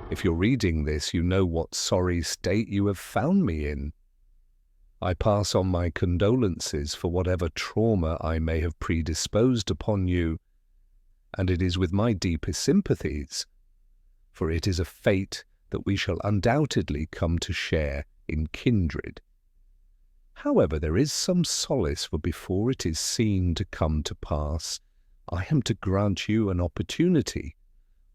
If you're reading this, you know what sorry state you have found me in. I pass on my condolences for whatever trauma I may have predisposed upon you, and it is with my deepest sympathies, for it is a fate that we shall undoubtedly come to share in kindred. However, there is some solace, for before it is seen to come to pass, I am to grant you an opportunity,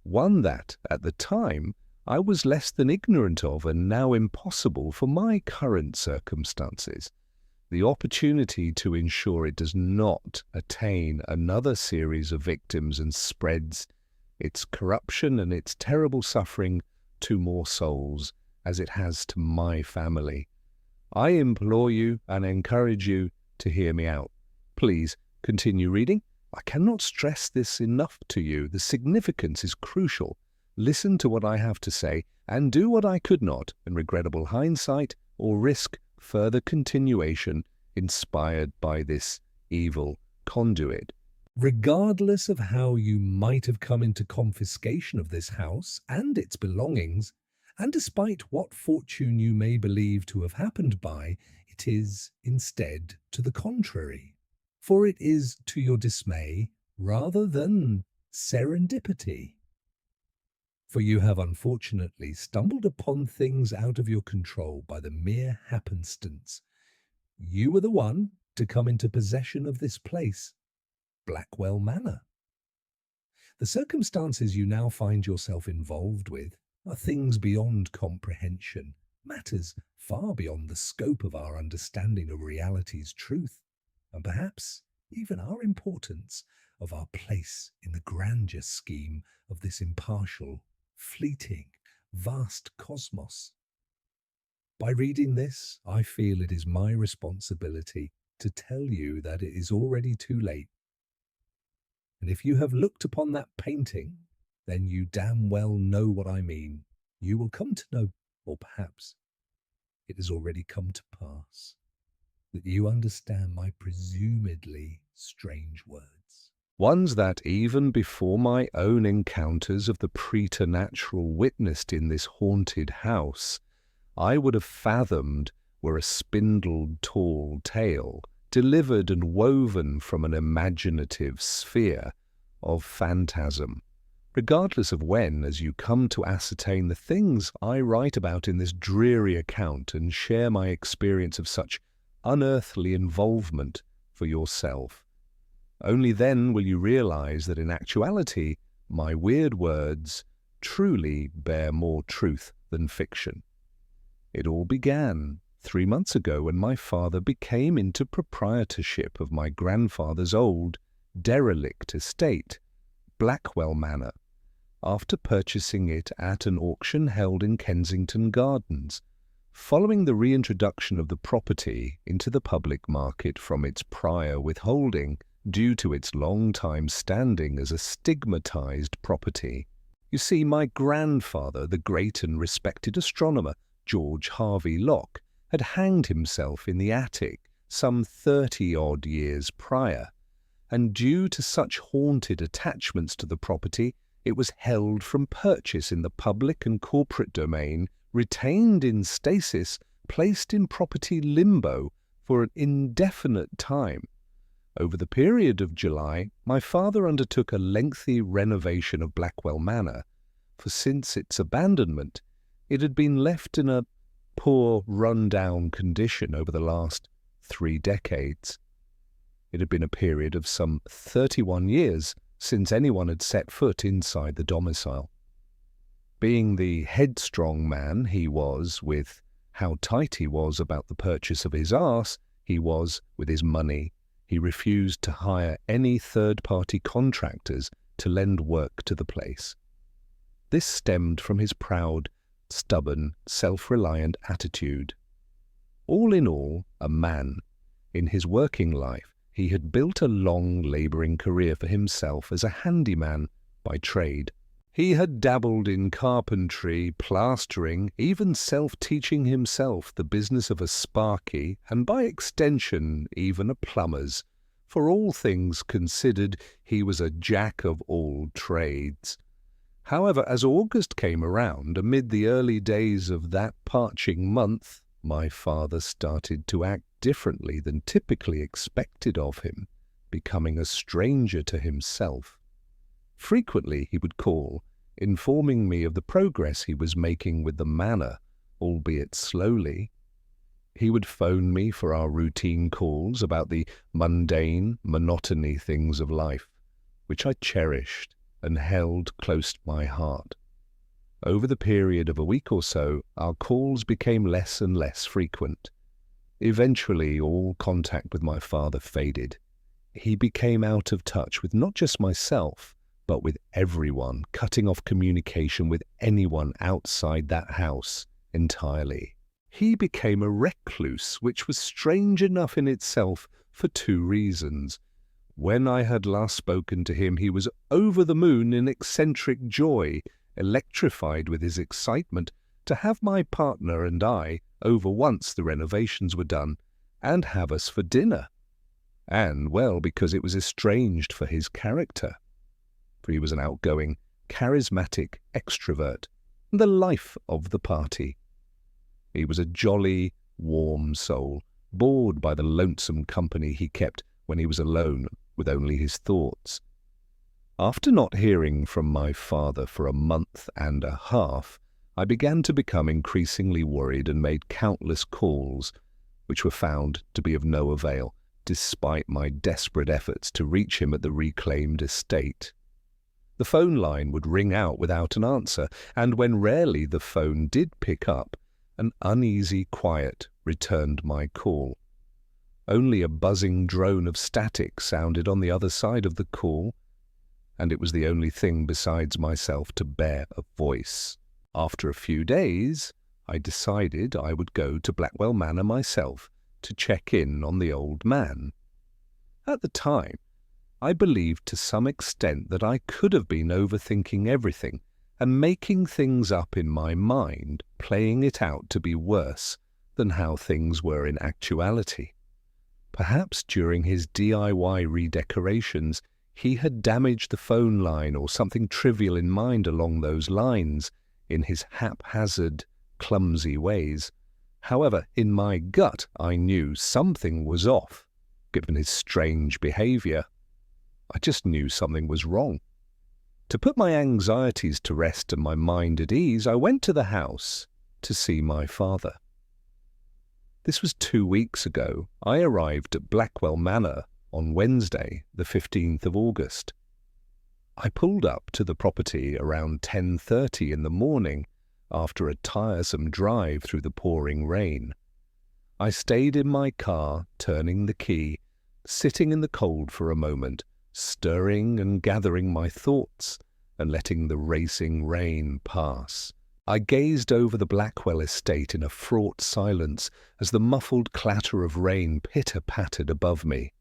one that, at the time, I was less than ignorant of and now impossible for my current circumstances, the opportunity to ensure it does not attain another series of victims and spreads its corruption and its terrible suffering to more souls, as it has to my family. I implore you and encourage you to hear me out. Please continue reading. I cannot stress this enough to you. The significance is crucial. Listen to what I have to say and do what I could not, in regrettable hindsight, or risk further continuation inspired by this evil conduit. Regardless of how you might have come into confiscation of this house and its belongings, and despite what fortune you may believe to have happened by, it is instead to the contrary. For it is to your dismay rather than serendipity. For you have unfortunately stumbled upon things out of your control by the mere happenstance. You were the one to come into possession of this place, Blackwell Manor. The circumstances you now find yourself involved with are things beyond comprehension, matters far beyond the scope of our understanding of reality's truth, and perhaps even our importance of our place in the grandeur scheme of this impartial, fleeting, vast cosmos. By reading this, I feel it is my responsibility to tell you that it is already too late. And if you have looked upon that painting, then you damn well know what I mean. You will come to know, or perhaps it has already come to pass, that you understand my presumedly strange words. Ones that, even before my own encounters of the preternatural witnessed in this haunted house, I would have fathomed were a spindled tall tale, delivered and woven from an imaginative sphere of phantasm. Regardless of when, as you come to ascertain the things I write about in this dreary account and share my experience of such unearthly involvement for yourself, only then will you realize that in actuality my weird words truly bear more truth than fiction. It all began 3 months ago when my father became into proprietorship of my grandfather's old, derelict estate, Blackwell Manor, after purchasing it at an auction held in Kensington Gardens, following the reintroduction of the property into the public market from its prior withholding due to its long-time standing as a stigmatized property. You see, my grandfather, the great and respected astronomer George Harvey Locke, had hanged himself in the attic some 30-odd years prior, and due to such haunted attachments to the property, it was held from purchase in the public and corporate domain, retained in stasis, placed in property limbo for an indefinite time. Over the period of July, my father undertook a lengthy renovation of Blackwell Manor, for since its abandonment, it had been left in a poor, run-down condition over the last 3 decades. It had been a period of some 31 years since anyone had set foot inside the domicile. Being the headstrong man he was, with how tight he was about the purchase of his arse, he was with his money, he refused to hire any third-party contractors to lend work to the place. This stemmed from his proud, stubborn, self-reliant attitude. All in all, a man. In his working life, he had built a long, labouring career for himself as a handyman by trade. He had dabbled in carpentry, plastering, even self-teaching himself the business of a sparky, and by extension even a plumber's. For all things considered, he was a jack of all trades. However, as August came around, amid the early days of that parching month, my father started to act differently than typically expected of him, becoming a stranger to himself. Frequently he would call, informing me of the progress he was making with the manor, albeit slowly. He would phone me for our routine calls about the mundane, monotony things of life, which I cherished and held close to my heart. Over the period of a week or so, our calls became less and less frequent. Eventually, all contact with my father faded. He became out of touch with not just myself, but with everyone, cutting off communication with anyone outside that house entirely. He became a recluse, which was strange enough in itself for two reasons. When I had last spoken to him, he was over the moon in eccentric joy, electrified with his excitement to have my partner and I over once the renovations were done, and have us for dinner. And, well, because it was estranged for his character. For he was an outgoing, charismatic extrovert, the life of the party. He was a jolly, warm soul, bored by the lonesome company he kept when he was alone with only his thoughts. After not hearing from my father for a month and a half, I began to become increasingly worried and made countless calls, which were found to be of no avail, despite my desperate efforts to reach him at the reclaimed estate. The phone line would ring out without an answer, and when rarely the phone did pick up, an uneasy quiet returned my call. Only a buzzing drone of static sounded on the other side of the call, and it was the only thing besides myself to bear a voice. After a few days, I decided I would go to Blackwell Manor myself to check in on the old man. At the time, I believed to some extent that I could have been overthinking everything and making things up in my mind, playing it out to be worse than how things were in actuality. Perhaps during his DIY redecorations, he had damaged the phone line or something trivial in mind along those lines, in his haphazard, clumsy ways. However, in my gut, I knew something was off, given his strange behavior. I just knew something was wrong. To put my anxieties to rest and my mind at ease, I went to the house to see my father. This was 2 weeks ago. I arrived at Blackwell Manor on Wednesday, the 15th of August. I pulled up to the property around 10:30 in the morning after a tiresome drive through the pouring rain. I stayed in my car, turning the key, sitting in the cold for a moment, stirring and gathering my thoughts and letting the racing rain pass. I gazed over the Blackwell estate in a fraught silence as the muffled clatter of rain pitter-pattered above me.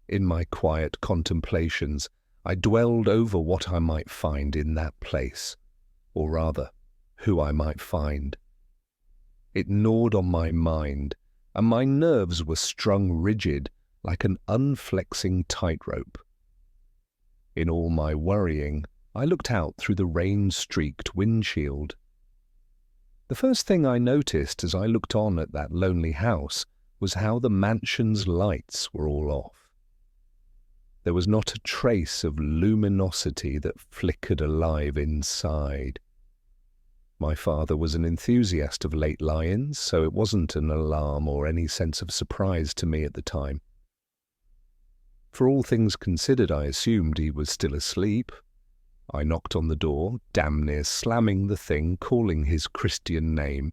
In my quiet contemplations, I dwelled over what I might find in that place, or rather, who I might find. It gnawed on my mind, and my nerves were strung rigid like an unflexing tightrope. In all my worrying, I looked out through the rain-streaked windshield. The first thing I noticed as I looked on at that lonely house was how the mansion's lights were all off. There was not a trace of luminosity that flickered alive inside. My father was an enthusiast of late lie-ins, so it wasn't an alarm or any sense of surprise to me at the time. For all things considered, I assumed he was still asleep. I knocked on the door, damn near slamming the thing, calling his Christian name.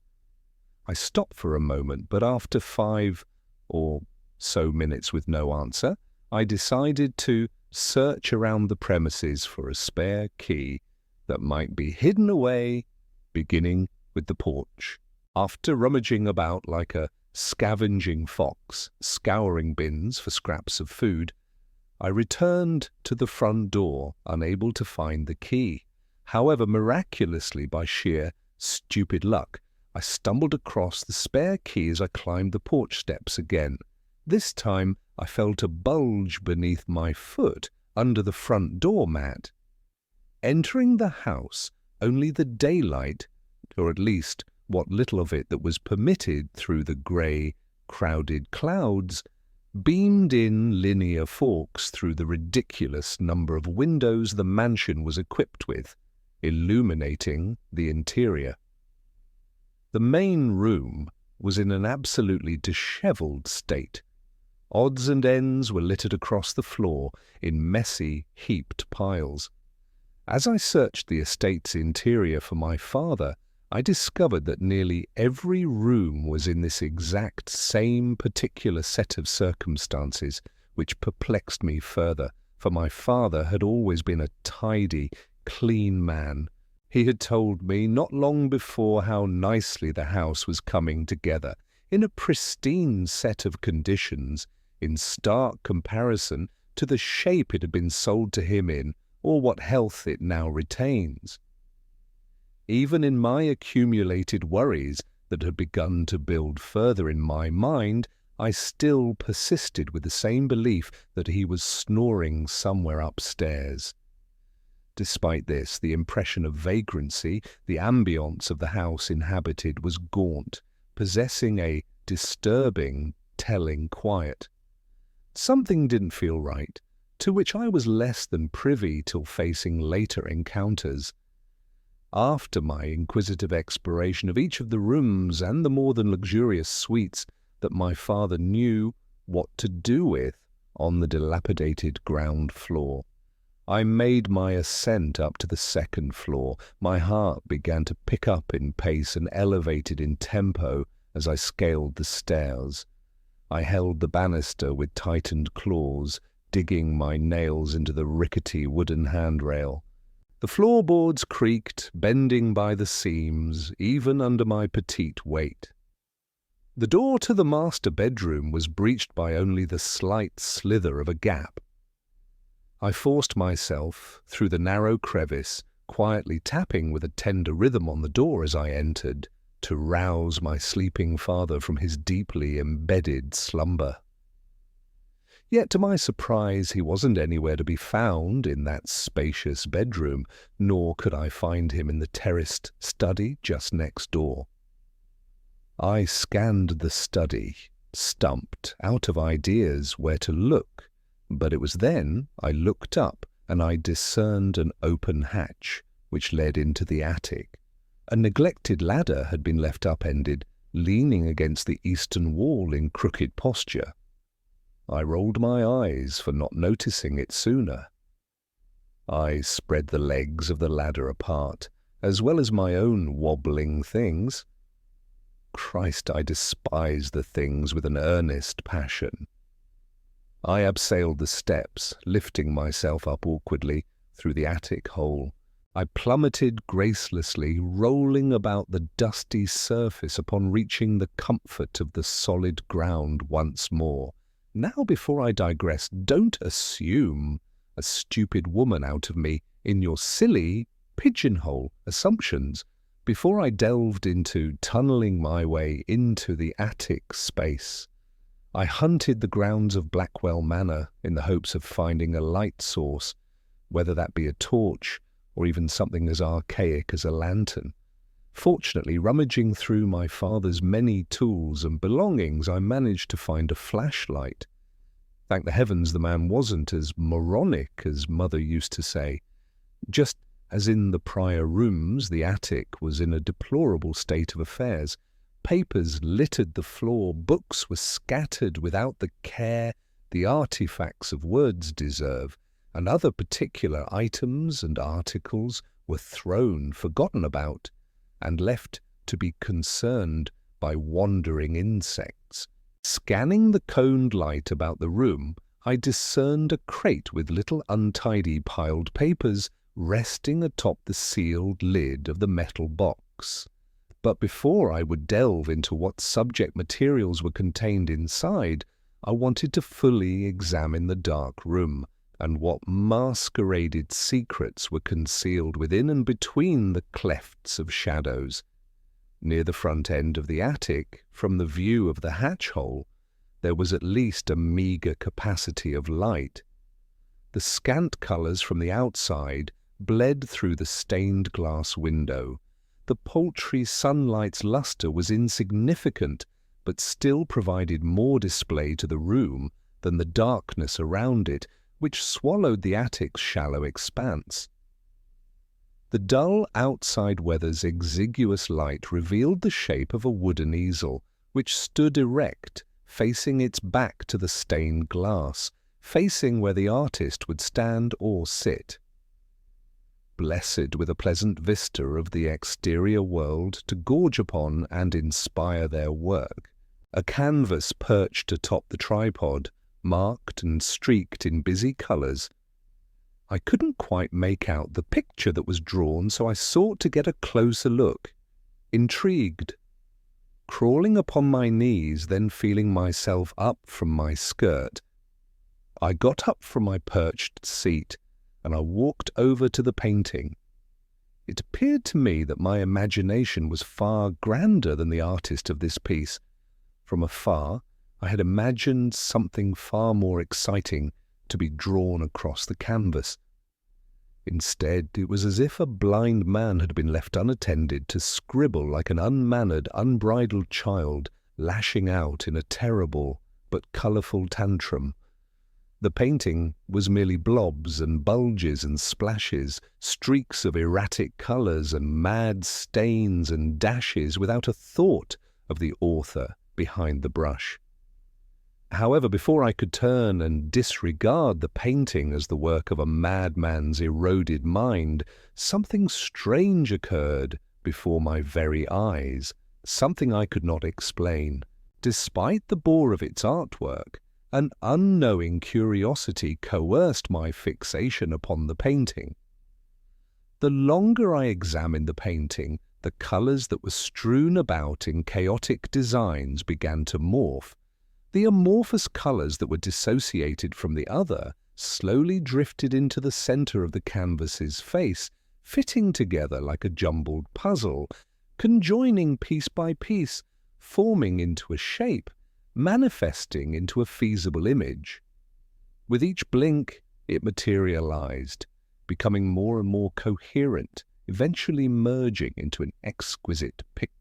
I stopped for a moment, but after 5 or so minutes with no answer, I decided to search around the premises for a spare key that might be hidden away, beginning with the porch. After rummaging about like a scavenging fox, scouring bins for scraps of food, I returned to the front door, unable to find the key. However, miraculously, by sheer stupid luck, I stumbled across the spare key as I climbed the porch steps again. This time, I felt a bulge beneath my foot under the front door mat. Entering the house, only the daylight, or at least what little of it that was permitted through the grey, crowded clouds, beamed in linear forks through the ridiculous number of windows the mansion was equipped with, illuminating the interior. The main room was in an absolutely dishevelled state. Odds and ends were littered across the floor in messy, heaped piles. As I searched the estate's interior for my father, I discovered that nearly every room was in this exact same particular set of circumstances, which perplexed me further, for my father had always been a tidy, clean man. He had told me not long before how nicely the house was coming together, in a pristine set of conditions, in stark comparison to the shape it had been sold to him in, or what health it now retains. Even in my accumulated worries that had begun to build further in my mind, I still persisted with the same belief that he was snoring somewhere upstairs. Despite this, the impression of vagrancy, the ambience of the house inhabited, was gaunt, possessing a disturbing, telling quiet. Something didn't feel right, to which I was less than privy till facing later encounters. After my inquisitive exploration of each of the rooms and the more than luxurious suites that my father knew what to do with on the dilapidated ground floor, I made my ascent up to the second floor. My heart began to pick up in pace and elevated in tempo as I scaled the stairs. I held the banister with tightened claws, digging my nails into the rickety wooden handrail. The floorboards creaked, bending by the seams, even under my petite weight. The door to the master bedroom was breached by only the slight slither of a gap. I forced myself through the narrow crevice, quietly tapping with a tender rhythm on the door as I entered, to rouse my sleeping father from his deeply embedded slumber. Yet to my surprise he wasn't anywhere to be found in that spacious bedroom, nor could I find him in the terraced study just next door. I scanned the study, stumped, out of ideas where to look, but it was then I looked up and I discerned an open hatch which led into the attic. A neglected ladder had been left upended, leaning against the eastern wall in crooked posture. I rolled my eyes for not noticing it sooner. I spread the legs of the ladder apart, as well as my own wobbling things. Christ, I despise the things with an earnest passion. I abseiled the steps, lifting myself up awkwardly through the attic hole. I plummeted gracelessly, rolling about the dusty surface upon reaching the comfort of the solid ground once more. Now, before I digress, don't assume a stupid woman out of me in your silly pigeonhole assumptions. Before I delved into tunneling my way into the attic space, I hunted the grounds of Blackwell Manor in the hopes of finding a light source, whether that be a torch or even something as archaic as a lantern. Fortunately, rummaging through my father's many tools and belongings, I managed to find a flashlight. Thank the heavens the man wasn't as moronic as Mother used to say. Just as in the prior rooms, the attic was in a deplorable state of affairs. Papers littered the floor, books were scattered without the care the artifacts of words deserve, and other particular items and articles were thrown, forgotten about, and left to be concerned by wandering insects. Scanning the coned light about the room, I discerned a crate with little untidy piled papers resting atop the sealed lid of the metal box. But before I would delve into what subject materials were contained inside, I wanted to fully examine the dark room and what masqueraded secrets were concealed within and between the clefts of shadows. Near the front end of the attic, from the view of the hatch hole, there was at least a meagre capacity of light. The scant colours from the outside bled through the stained glass window. The paltry sunlight's luster was insignificant, but still provided more display to the room than the darkness around it, which swallowed the attic's shallow expanse. The dull outside weather's exiguous light revealed the shape of a wooden easel, which stood erect, facing its back to the stained glass, facing where the artist would stand or sit. Blessed with a pleasant vista of the exterior world to gorge upon and inspire their work, a canvas perched atop the tripod, marked and streaked in busy colours. I couldn't quite make out the picture that was drawn, so I sought to get a closer look, intrigued. Crawling upon my knees, then feeling myself up from my skirt, I got up from my perched seat, and I walked over to the painting. It appeared to me that my imagination was far grander than the artist of this piece. From afar, I had imagined something far more exciting to be drawn across the canvas. Instead, it was as if a blind man had been left unattended to scribble like an unmannered, unbridled child, lashing out in a terrible but colourful tantrum. The painting was merely blobs and bulges and splashes, streaks of erratic colours and mad stains and dashes without a thought of the author behind the brush. However, before I could turn and disregard the painting as the work of a madman's eroded mind, something strange occurred before my very eyes, something I could not explain. Despite the bore of its artwork, an unknowing curiosity coerced my fixation upon the painting. The longer I examined the painting, the colours that were strewn about in chaotic designs began to morph. The amorphous colours that were dissociated from the other slowly drifted into the centre of the canvas's face, fitting together like a jumbled puzzle, conjoining piece by piece, forming into a shape, manifesting into a feasible image. With each blink, it materialized, becoming more and more coherent, eventually merging into an exquisite picture.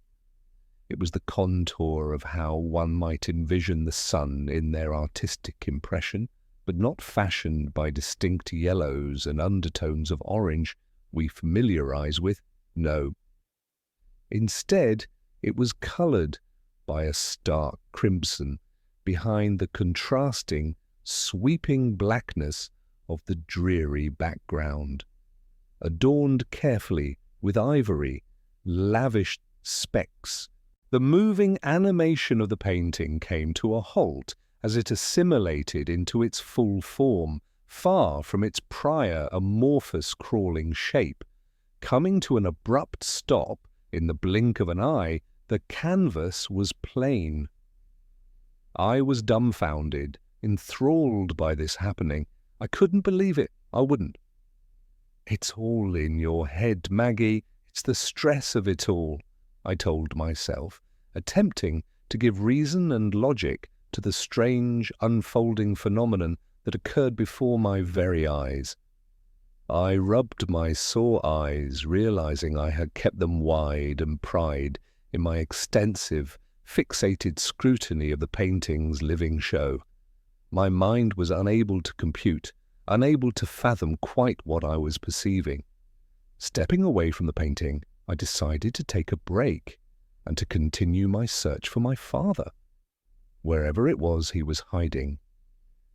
It was the contour of how one might envision the sun in their artistic impression, but not fashioned by distinct yellows and undertones of orange we familiarize with. No. Instead, it was colored by a stark crimson behind the contrasting, sweeping blackness of the dreary background, adorned carefully with ivory, lavish specks. The moving animation of the painting came to a halt as it assimilated into its full form, far from its prior amorphous crawling shape. Coming to an abrupt stop in the blink of an eye, the canvas was plain. I was dumbfounded, enthralled by this happening. I couldn't believe it. I wouldn't. "It's all in your head, Maggie. It's the stress of it all," I told myself, attempting to give reason and logic to the strange, unfolding phenomenon that occurred before my very eyes. I rubbed my sore eyes, realizing I had kept them wide and pried in my extensive, fixated scrutiny of the painting's living show. My mind was unable to compute, unable to fathom quite what I was perceiving. Stepping away from the painting, I decided to take a break and to continue my search for my father, wherever it was he was hiding.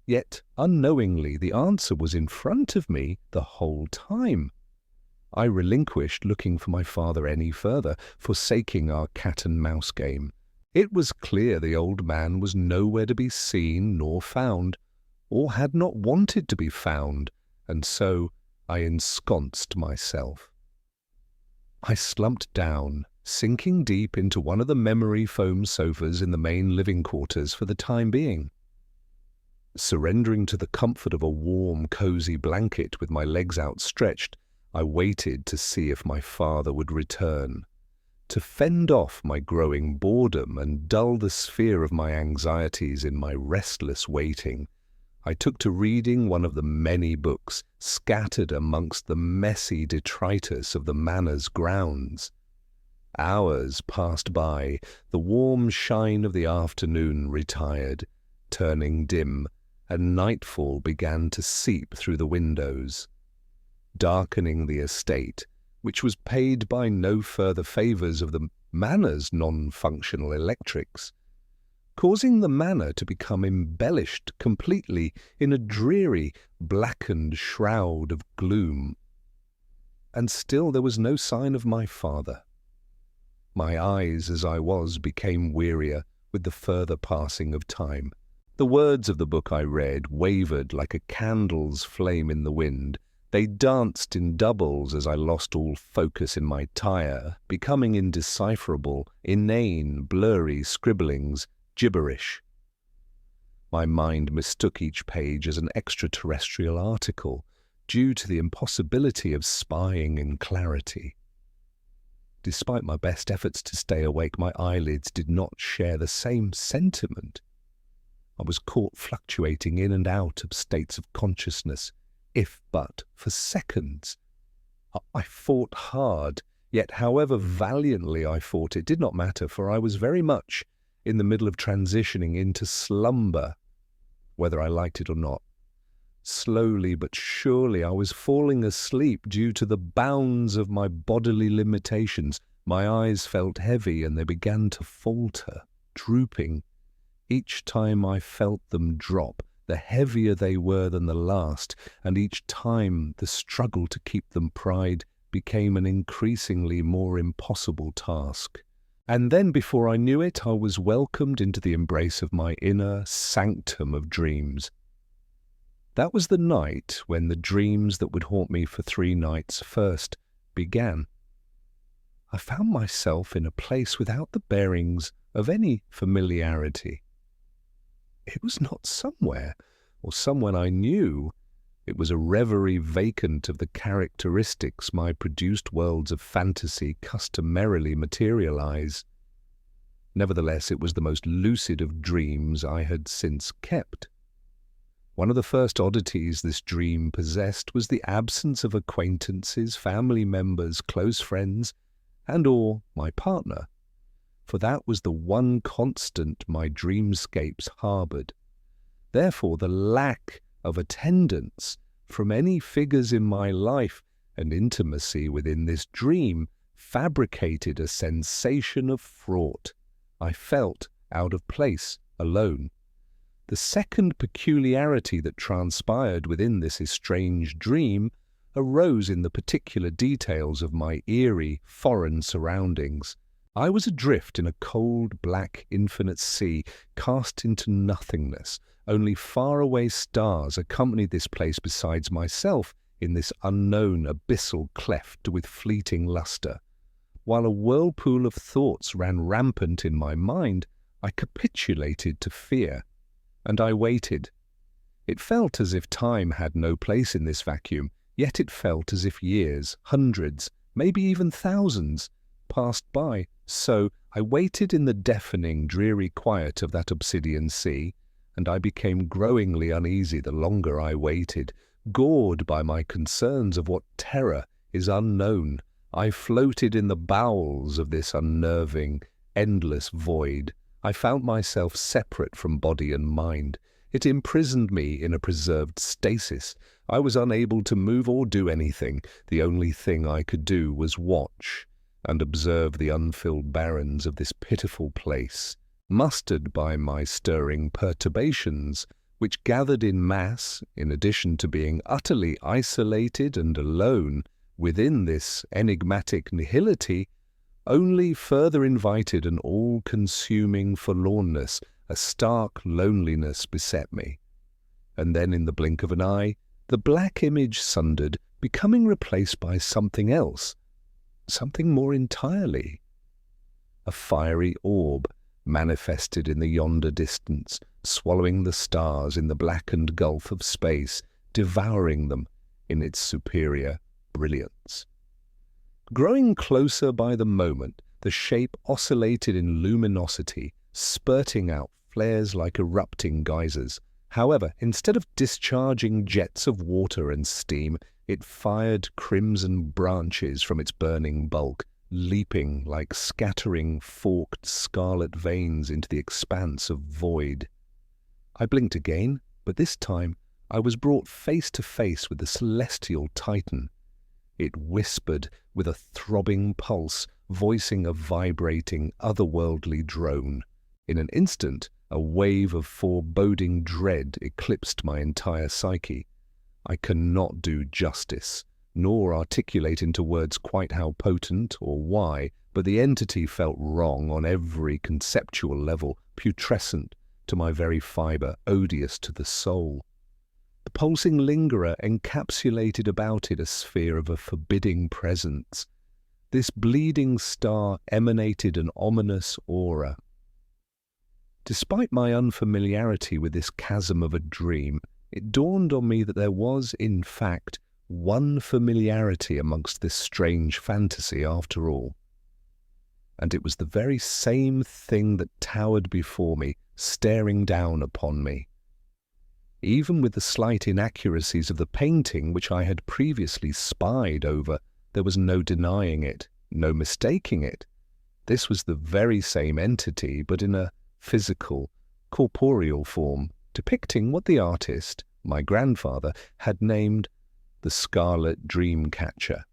Yet, unknowingly, the answer was in front of me the whole time. I relinquished looking for my father any further, forsaking our cat-and-mouse game. It was clear the old man was nowhere to be seen nor found, or had not wanted to be found, and so I ensconced myself. I slumped down, sinking deep into one of the memory foam sofas in the main living quarters for the time being. Surrendering to the comfort of a warm, cozy blanket with my legs outstretched, I waited to see if my father would return. To fend off my growing boredom and dull the sphere of my anxieties in my restless waiting, I took to reading one of the many books scattered amongst the messy detritus of the manor's grounds. Hours passed by, the warm shine of the afternoon retired, turning dim, and nightfall began to seep through the windows, darkening the estate, which was paid by no further favours of the manor's non-functional electrics, causing the manor to become embellished completely in a dreary, blackened shroud of gloom. And still there was no sign of my father. My eyes, as I was, became wearier with the further passing of time. The words of the book I read wavered like a candle's flame in the wind. They danced in doubles as I lost all focus in my tire, becoming indecipherable, inane, blurry scribblings, gibberish. My mind mistook each page as an extraterrestrial article, due to the impossibility of spying in clarity. Despite my best efforts to stay awake, my eyelids did not share the same sentiment. I was caught fluctuating in and out of states of consciousness, if but for seconds. I fought hard, yet however valiantly I fought, it did not matter, for I was very much in the middle of transitioning into slumber, whether I liked it or not. Slowly but surely I was falling asleep due to the bounds of my bodily limitations. My eyes felt heavy and they began to falter, drooping. Each time I felt them drop, the heavier they were than the last, and each time the struggle to keep them pried became an increasingly more impossible task. And then, before I knew it, I was welcomed into the embrace of my inner sanctum of dreams. That was the night when the dreams that would haunt me for 3 nights first began. I found myself in a place without the bearings of any familiarity. It was not somewhere, or someone I knew. It was a reverie vacant of the characteristics my produced worlds of fantasy customarily materialize. Nevertheless, it was the most lucid of dreams I had since kept. One of the first oddities this dream possessed was the absence of acquaintances, family members, close friends, and/or my partner, for that was the one constant my dreamscapes harboured. Therefore, the lack of attendance from any figures in my life and intimacy within this dream fabricated a sensation of fraught. I felt out of place, alone. The second peculiarity that transpired within this estranged dream arose in the particular details of my eerie, foreign surroundings. I was adrift in a cold, black, infinite sea, cast into nothingness. Only faraway stars accompanied this place besides myself in this unknown abyssal cleft with fleeting lustre. While a whirlpool of thoughts ran rampant in my mind, I capitulated to fear, and I waited. It felt as if time had no place in this vacuum, yet it felt as if years, hundreds, maybe even thousands, passed by. So I waited in the deafening, dreary quiet of that obsidian sea, and I became growingly uneasy the longer I waited, gored by my concerns of what terror is unknown. I floated in the bowels of this unnerving, endless void. I found myself separate from body and mind. It imprisoned me in a preserved stasis. I was unable to move or do anything. The only thing I could do was watch and observe the unfilled barrens of this pitiful place, mustered by my stirring perturbations, which gathered in mass, in addition to being utterly isolated and alone within this enigmatic nihility, only further invited an all-consuming forlornness. A stark loneliness beset me. And then, in the blink of an eye, the black image sundered, becoming replaced by something else, something more entirely. A fiery orb manifested in the yonder distance, swallowing the stars in the blackened gulf of space, devouring them in its superior brilliance. Growing closer by the moment, the shape oscillated in luminosity, spurting out flares like erupting geysers, However, instead of discharging jets of water and steam, it fired crimson branches from its burning bulk, leaping like scattering forked scarlet veins into the expanse of void. I blinked again, but this time I was brought face to face with the celestial titan. It whispered with a throbbing pulse, voicing a vibrating, otherworldly drone. In an instant, a wave of foreboding dread eclipsed my entire psyche. I cannot do justice, nor articulate into words quite how potent or why, but the entity felt wrong on every conceptual level, putrescent to my very fibre, odious to the soul. The pulsing lingerer encapsulated about it a sphere of a forbidding presence. This bleeding star emanated an ominous aura. Despite my unfamiliarity with this chasm of a dream, it dawned on me that there was, in fact, one familiarity amongst this strange fantasy after all. And it was the very same thing that towered before me, staring down upon me. Even with the slight inaccuracies of the painting which I had previously spied over, there was no denying it, no mistaking it. This was the very same entity, but in a physical, corporeal form, depicting what the artist, my grandfather, had named the Scarlet Dream-Catcher.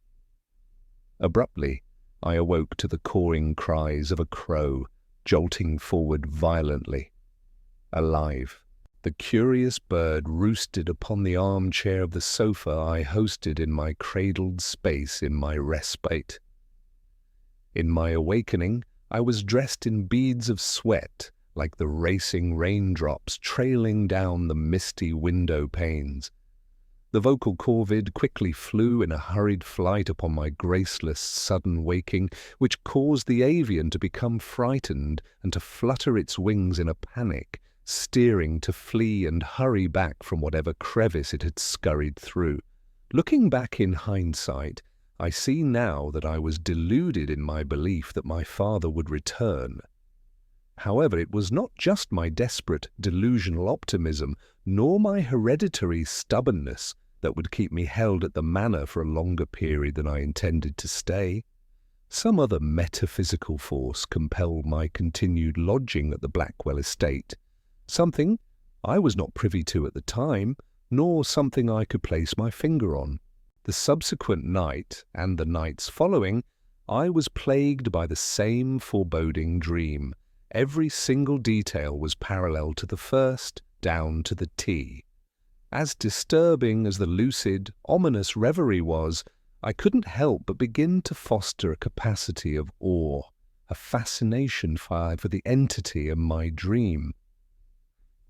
Abruptly, I awoke to the cawing cries of a crow, jolting forward violently. Alive. The curious bird roosted upon the armchair of the sofa I hosted in my cradled space in my respite. In my awakening, I was dressed in beads of sweat, like the racing raindrops trailing down the misty window panes. The vocal corvid quickly flew in a hurried flight upon my graceless sudden waking, which caused the avian to become frightened and to flutter its wings in a panic, steering to flee and hurry back from whatever crevice it had scurried through. Looking back in hindsight, I see now that I was deluded in my belief that my father would return. However, it was not just my desperate, delusional optimism, nor my hereditary stubbornness that would keep me held at the manor for a longer period than I intended to stay. Some other metaphysical force compelled my continued lodging at the Blackwell estate, something I was not privy to at the time, nor something I could place my finger on. The subsequent night, and the nights following, I was plagued by the same foreboding dream. Every single detail was parallel to the first, down to the T. As disturbing as the lucid, ominous reverie was, I couldn't help but begin to foster a capacity of awe, a fascination for the entity in my dream.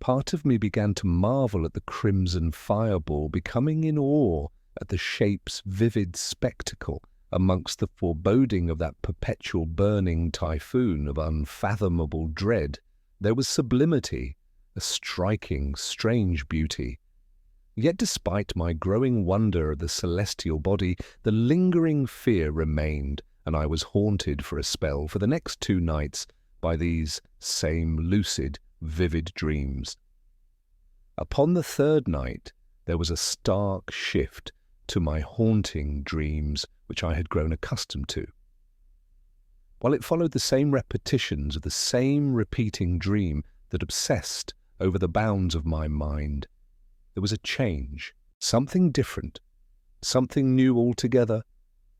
Part of me began to marvel at the crimson fireball, becoming in awe at the shape's vivid spectacle amongst the foreboding of that perpetual burning typhoon of unfathomable dread. There was sublimity, a striking, strange beauty. Yet despite my growing wonder of the celestial body, the lingering fear remained, and I was haunted for a spell for the next 2 nights by these same lucid, vivid dreams. Upon the 3rd night, there was a stark shift to my haunting dreams, which I had grown accustomed to. While it followed the same repetitions of the same repeating dream that obsessed over the bounds of my mind, there was a change, something different, something new altogether,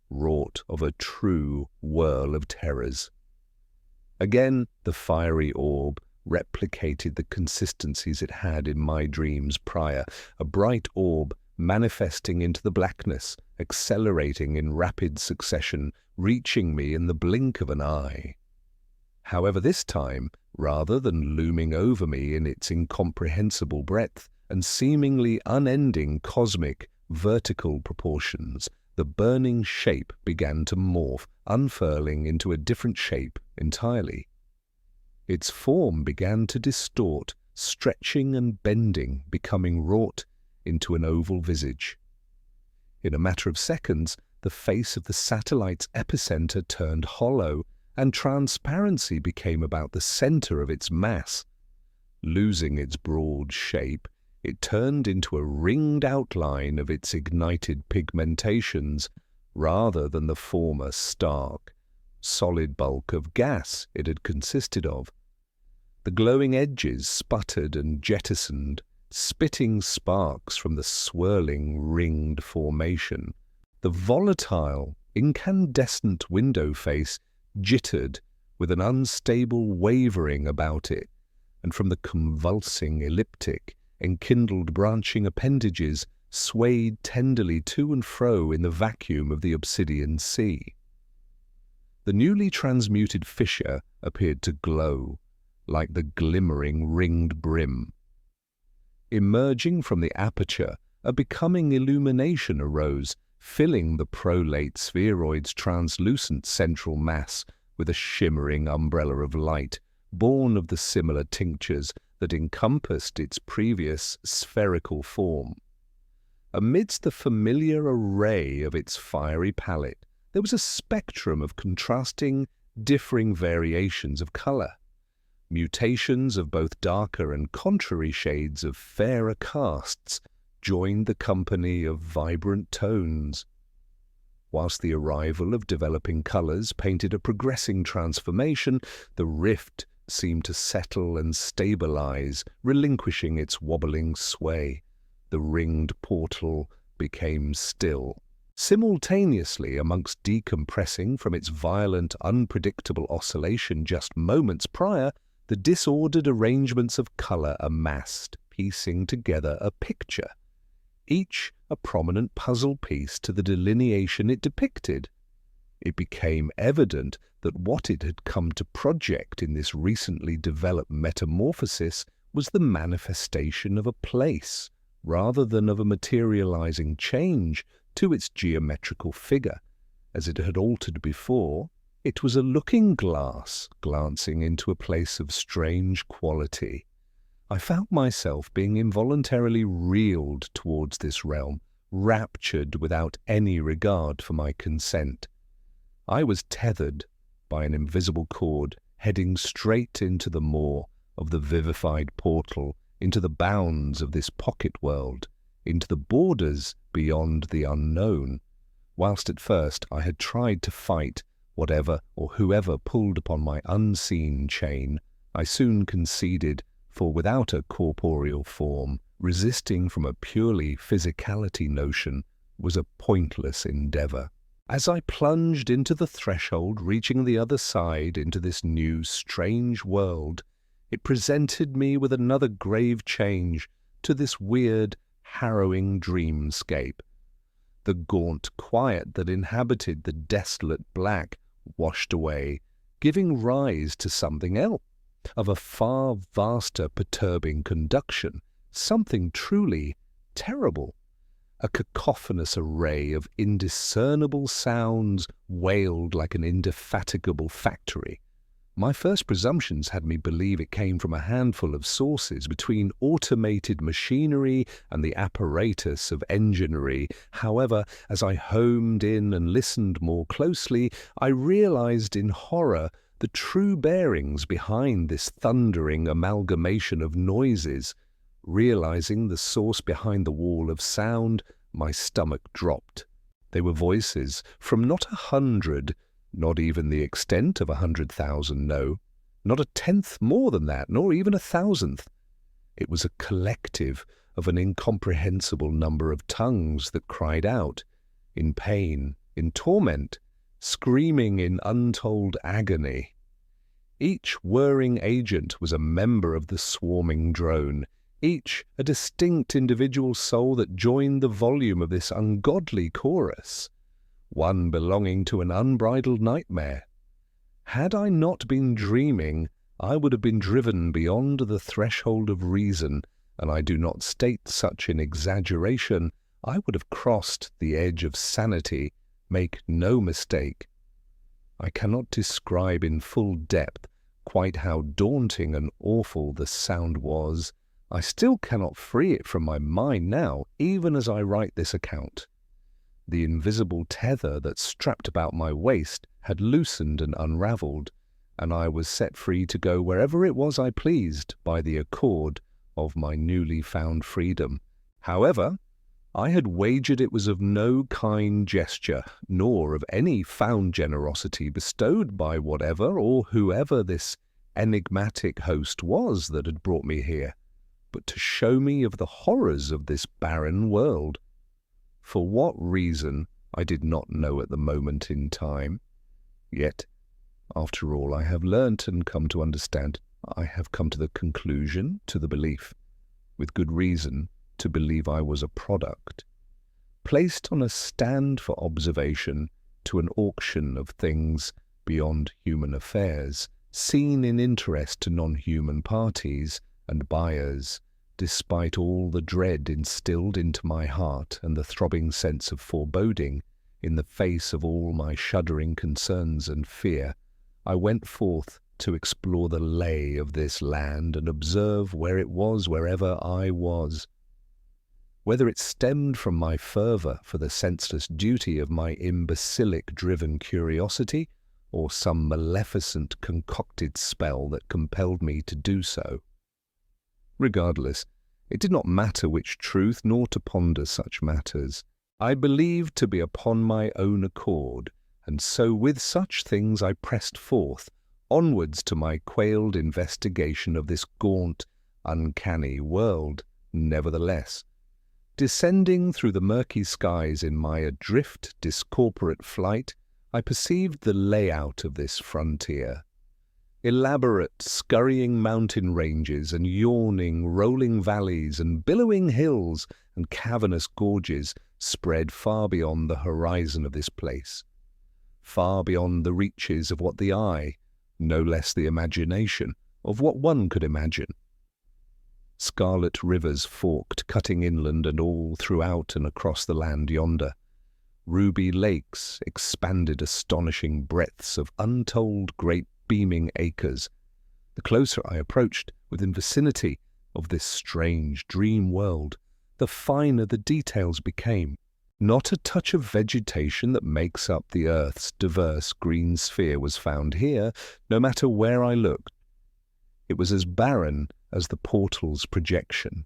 wrought of a true whirl of terrors. Again, the fiery orb replicated the consistencies it had in my dreams prior, a bright orb manifesting into the blackness, accelerating in rapid succession, reaching me in the blink of an eye. However, this time, rather than looming over me in its incomprehensible breadth and seemingly unending cosmic, vertical proportions, the burning shape began to morph, unfurling into a different shape entirely. Its form began to distort, stretching and bending, becoming wrought into an oval visage. In a matter of seconds, the face of the satellite's epicenter turned hollow, and transparency became about the center of its mass. Losing its broad shape, it turned into a ringed outline of its ignited pigmentations, rather than the former stark, solid bulk of gas it had consisted of. The glowing edges sputtered and jettisoned, spitting sparks from the swirling, ringed formation. The volatile, incandescent window face jittered with an unstable wavering about it, and from the convulsing, elliptic, enkindled branching appendages swayed tenderly to and fro in the vacuum of the obsidian sea. The newly transmuted fissure appeared to glow, like the glimmering ringed brim. Emerging from the aperture, a becoming illumination arose, filling the prolate spheroid's translucent central mass with a shimmering umbrella of light, born of the similar tinctures that encompassed its previous spherical form. Amidst the familiar array of its fiery palette, there was a spectrum of contrasting, differing variations of colour. Mutations of both darker and contrary shades of fairer casts joined the company of vibrant tones. Whilst the arrival of developing colours painted a progressing transformation, the rift seemed to settle and stabilize, relinquishing its wobbling sway. The ringed portal became still. Simultaneously, amongst decompressing from its violent, unpredictable oscillation just moments prior, the disordered arrangements of colour amassed, piecing together a picture, each a prominent puzzle piece to the delineation it depicted. It became evident that what it had come to project in this recently developed metamorphosis was the manifestation of a place, rather than of a materializing change to its geometrical figure. As it had altered before, it was a looking glass glancing into a place of strange quality. I found myself being involuntarily reeled towards this realm, raptured without any regard for my consent. I was tethered by an invisible cord, heading straight into the maw of the vivified portal, into the bounds of this pocket world, into the borders beyond the unknown. Whilst at first I had tried to fight whatever or whoever pulled upon my unseen chain, I soon conceded, for without a corporeal form, resisting from a purely physicality notion was a pointless endeavour. As I plunged into the threshold, reaching the other side into this new, strange world, it presented me with another grave change to this weird, harrowing dreamscape. The gaunt quiet that inhabited the desolate black washed away, giving rise to something else, of a far vaster perturbing conduction, something truly terrible. A cacophonous array of indiscernible sounds wailed like an indefatigable factory. My first presumptions had me believe it came from a handful of sources between automated machinery and the apparatus of enginery. However, as I homed in and listened more closely, I realized in horror the true bearings behind this thundering amalgamation of noises. Realizing the source behind the wall of sound, my stomach dropped. They were voices from not 100, not even the extent of 100,000, no, not a tenth more than that, nor even 1,000th. It was a collective of an incomprehensible number of tongues that cried out, in pain, in torment, screaming in untold agony. Each whirring agent was a member of the swarming drone, each a distinct individual soul that joined the volume of this ungodly chorus, one belonging to an unbridled nightmare. Had I not been dreaming, I would have been driven beyond the threshold of reason, and I do not state such in exaggeration. I would have crossed the edge of sanity, make no mistake. I cannot describe in full depth quite how daunting and awful the sound was. I still cannot free it from my mind now, even as I write this account. The invisible tether that strapped about my waist had loosened and unravelled, and I was set free to go wherever it was I pleased by the accord of my newly found freedom. However, I had wagered it was of no kind gesture, nor of any found generosity bestowed by whatever or whoever this enigmatic host was that had brought me here, but to show me of the horrors of this barren world. For what reason, I did not know at the moment in time. Yet, after all I have learnt and come to understand, I have come to the conclusion, to the belief, with good reason, to believe I was a product, placed on a stand for observation to an auction of things beyond human affairs, seen in interest to non-human parties and buyers, despite all the dread instilled into my heart and the throbbing sense of foreboding, in the face of all my shuddering concerns and fear, I went forth to explore the lay of this land and observe where it was wherever I was. Whether it stemmed from my fervour for the senseless duty of my imbecilic-driven curiosity, or some maleficent concocted spell that compelled me to do so. Regardless, it did not matter which truth, nor to ponder such matters. I believed to be upon my own accord, and so with such things I pressed forth, onwards to my quailed investigation of this gaunt, uncanny world. Nevertheless, descending through the murky skies in my adrift, discorporate flight, I perceived the layout of this frontier. Elaborate, scurrying mountain ranges and yawning, rolling valleys and billowing hills and cavernous gorges spread far beyond the horizon of this place, far beyond the reaches of what the eye, no less the imagination, of what one could imagine. Scarlet rivers forked, cutting inland and all throughout and across the land yonder. Ruby lakes expanded astonishing breadths of untold great beaming acres. The closer I approached within vicinity of this strange dream world, the finer the details became. Not a touch of vegetation that makes up the earth's diverse green sphere was found here, no matter where I looked. It was as barren as the portal's projection,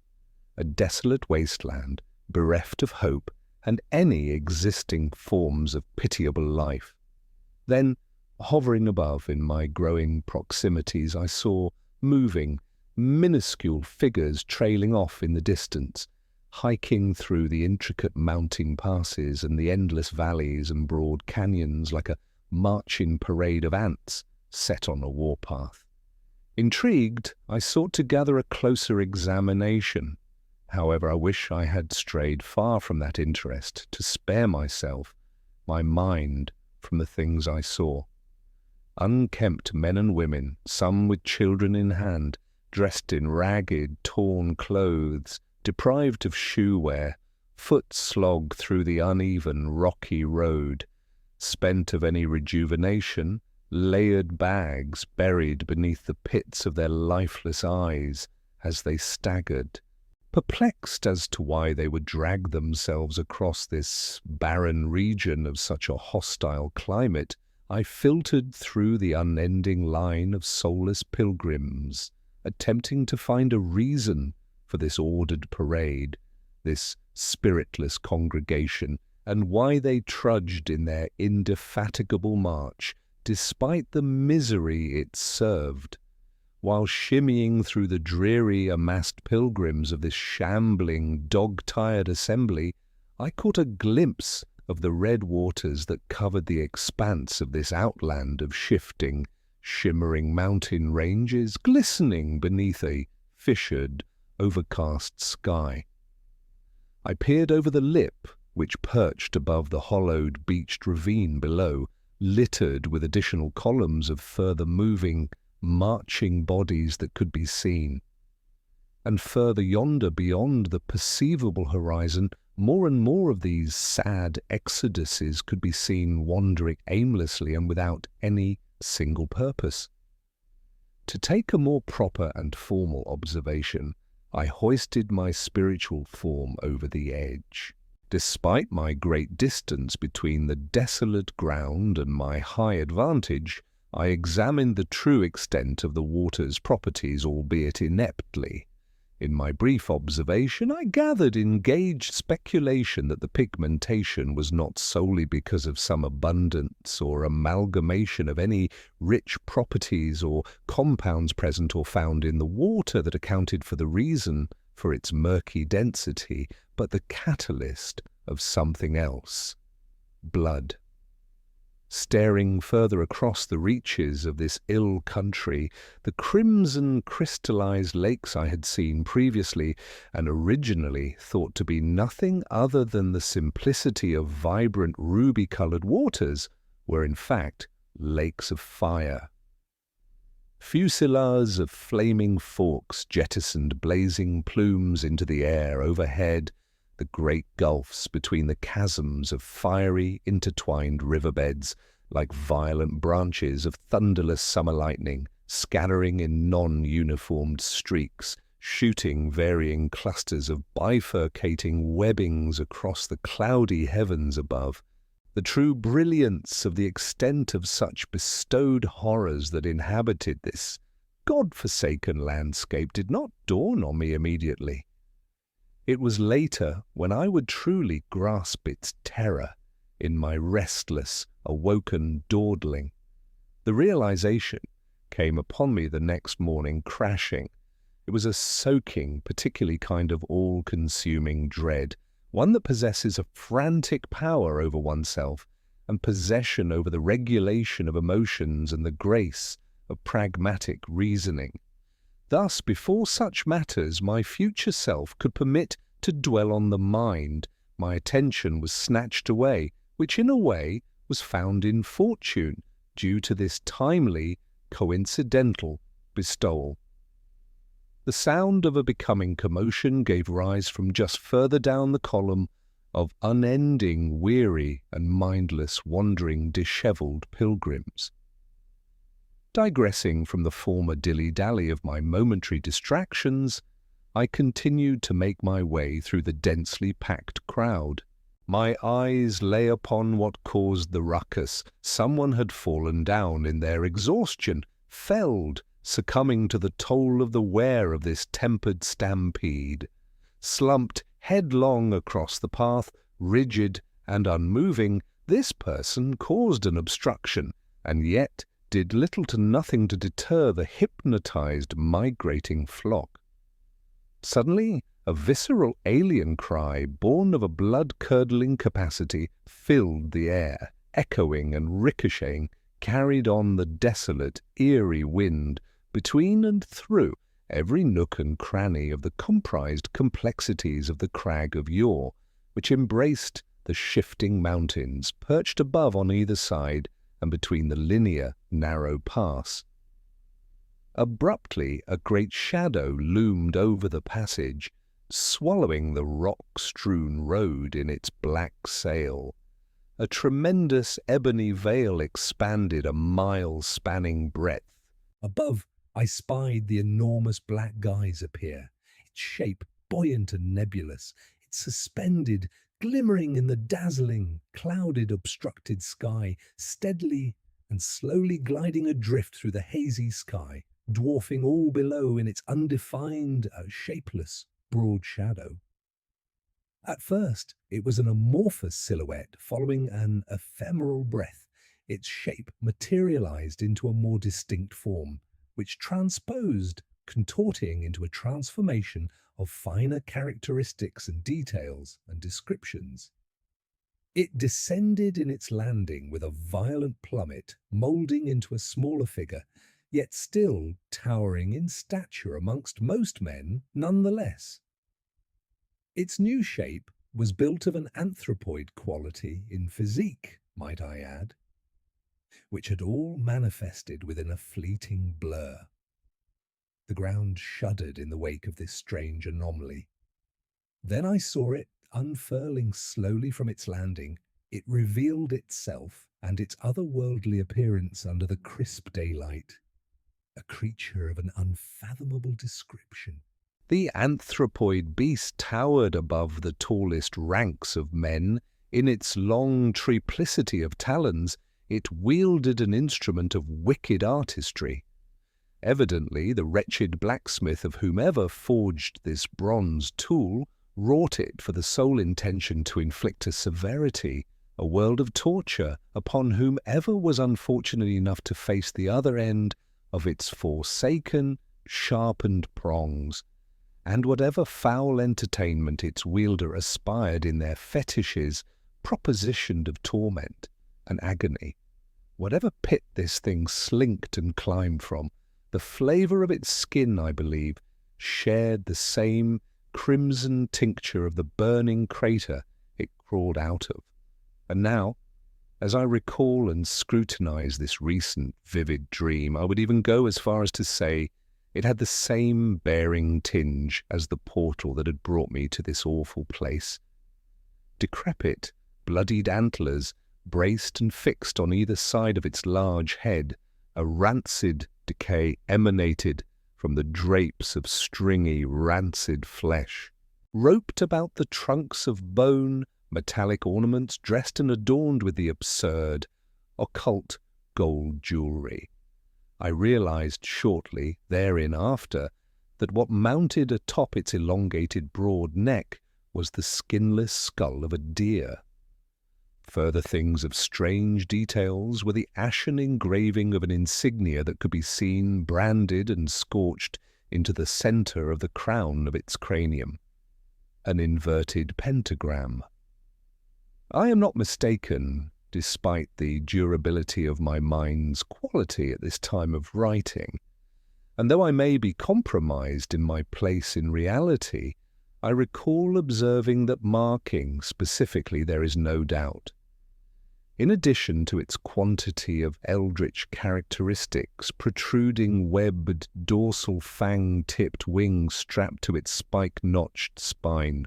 a desolate wasteland, bereft of hope and any existing forms of pitiable life. Then, hovering above in my growing proximities, I saw moving, minuscule figures trailing off in the distance, hiking through the intricate mountain passes and the endless valleys and broad canyons like a marching parade of ants set on a warpath. Intrigued, I sought to gather a closer examination. However, I wish I had strayed far from that interest to spare myself, my mind, from the things I saw. Unkempt men and women, some with children in hand, dressed in ragged, torn clothes, deprived of shoe wear, foot slog through the uneven, rocky road, spent of any rejuvenation, layered bags buried beneath the pits of their lifeless eyes as they staggered. Perplexed as to why they would drag themselves across this barren region of such a hostile climate, I filtered through the unending line of soulless pilgrims, attempting to find a reason for this ordered parade, this spiritless congregation, and why they trudged in their indefatigable march, despite the misery it served. While shimmying through the dreary amassed pilgrims of this shambling, dog-tired assembly, I caught a glimpse of the red waters that covered the expanse of this outland of shifting, shimmering mountain ranges, glistening beneath a fissured, overcast sky. I peered over the lip, which perched above the hollowed, beached ravine below, littered with additional columns of further moving, marching bodies that could be seen. And further yonder, beyond the perceivable horizon, more and more of these sad exoduses could be seen wandering aimlessly and without any single purpose. To take a more proper and formal observation, I hoisted my spiritual form over the edge. Despite my great distance between the desolate ground and my high advantage, I examined the true extent of the water's properties, albeit ineptly. In my brief observation, I gathered engaged speculation that the pigmentation was not solely because of some abundance or amalgamation of any rich properties or compounds present or found in the water that accounted for the reason for its murky density, but the catalyst of something else: blood. Staring further across the reaches of this ill country, the crimson crystallized lakes I had seen previously and originally thought to be nothing other than the simplicity of vibrant ruby-colored waters were in fact lakes of fire. Fusillades of flaming forks jettisoned blazing plumes into the air overhead, the great gulfs between the chasms of fiery, intertwined riverbeds, like violent branches of thunderless summer lightning, scattering in non-uniformed streaks, shooting varying clusters of bifurcating webbings across the cloudy heavens above. The true brilliance of the extent of such bestowed horrors that inhabited this God-forsaken landscape did not dawn on me immediately. It was later when I would truly grasp its terror in my restless, awoken dawdling. The realization came upon me the next morning crashing. It was a soaking, particularly kind of all-consuming dread, one that possesses a frantic power over oneself and possession over the regulation of emotions and the grace of pragmatic reasoning. Thus, before such matters my future self could permit to dwell on the mind, my attention was snatched away, which in a way was found in fortune, due to this timely, coincidental bestowal. The sound of a becoming commotion gave rise from just further down the column of unending, weary and mindless, wandering, dishevelled pilgrims. Digressing from the former dilly-dally of my momentary distractions, I continued to make my way through the densely packed crowd. My eyes lay upon what caused the ruckus. Someone had fallen down in their exhaustion, felled, succumbing to the toll of the wear of this tempered stampede. Slumped headlong across the path, rigid and unmoving, this person caused an obstruction, and yet did little to nothing to deter the hypnotized, migrating flock. Suddenly, a visceral alien cry, born of a blood-curdling capacity, filled the air, echoing and ricocheting, carried on the desolate, eerie wind, between and through every nook and cranny of the comprised complexities of the crag of yore, which embraced the shifting mountains, perched above on either side, and between the linear, narrow pass. Abruptly, a great shadow loomed over the passage, swallowing the rock-strewn road in its black sail. A tremendous ebony veil expanded a mile-spanning breadth. Above, I spied the enormous black guys appear, its shape buoyant and nebulous, it suspended, glimmering in the dazzling, clouded, obstructed sky, steadily and slowly gliding adrift through the hazy sky, dwarfing all below in its undefined, shapeless, broad shadow. At first, it was an amorphous silhouette following an ephemeral breath. Its shape materialized into a more distinct form, which transposed, contorting into a transformation of finer characteristics and details and descriptions. It descended in its landing with a violent plummet, moulding into a smaller figure, yet still towering in stature amongst most men nonetheless. Its new shape was built of an anthropoid quality in physique, might I add, which had all manifested within a fleeting blur. The ground shuddered in the wake of this strange anomaly. Then I saw it unfurling slowly from its landing. It revealed itself and its otherworldly appearance under the crisp daylight. A creature of an unfathomable description. The anthropoid beast towered above the tallest ranks of men. In its long triplicity of talons, it wielded an instrument of wicked artistry. Evidently, the wretched blacksmith of whomever forged this bronze tool wrought it for the sole intention to inflict a severity, a world of torture, upon whomever was unfortunate enough to face the other end of its forsaken, sharpened prongs, and whatever foul entertainment its wielder aspired in their fetishes propositioned of torment and agony. Whatever pit this thing slinked and climbed from, the flavour of its skin, I believe, shared the same crimson tincture of the burning crater it crawled out of. And now, as I recall and scrutinize this recent vivid dream, I would even go as far as to say it had the same bearing tinge as the portal that had brought me to this awful place. Decrepit, bloodied antlers, braced and fixed on either side of its large head, a rancid decay emanated from the drapes of stringy, rancid flesh. Roped about the trunks of bone, metallic ornaments dressed and adorned with the absurd, occult gold jewellery. I realized shortly, thereinafter, that what mounted atop its elongated broad neck was the skinless skull of a deer. Further things of strange details were the ashen engraving of an insignia that could be seen branded and scorched into the centre of the crown of its cranium, an inverted pentagram. I am not mistaken, despite the durability of my mind's quality at this time of writing, and though I may be compromised in my place in reality, I recall observing that marking specifically there is no doubt. In addition to its quantity of eldritch characteristics, protruding webbed dorsal fang-tipped wings strapped to its spike-notched spine,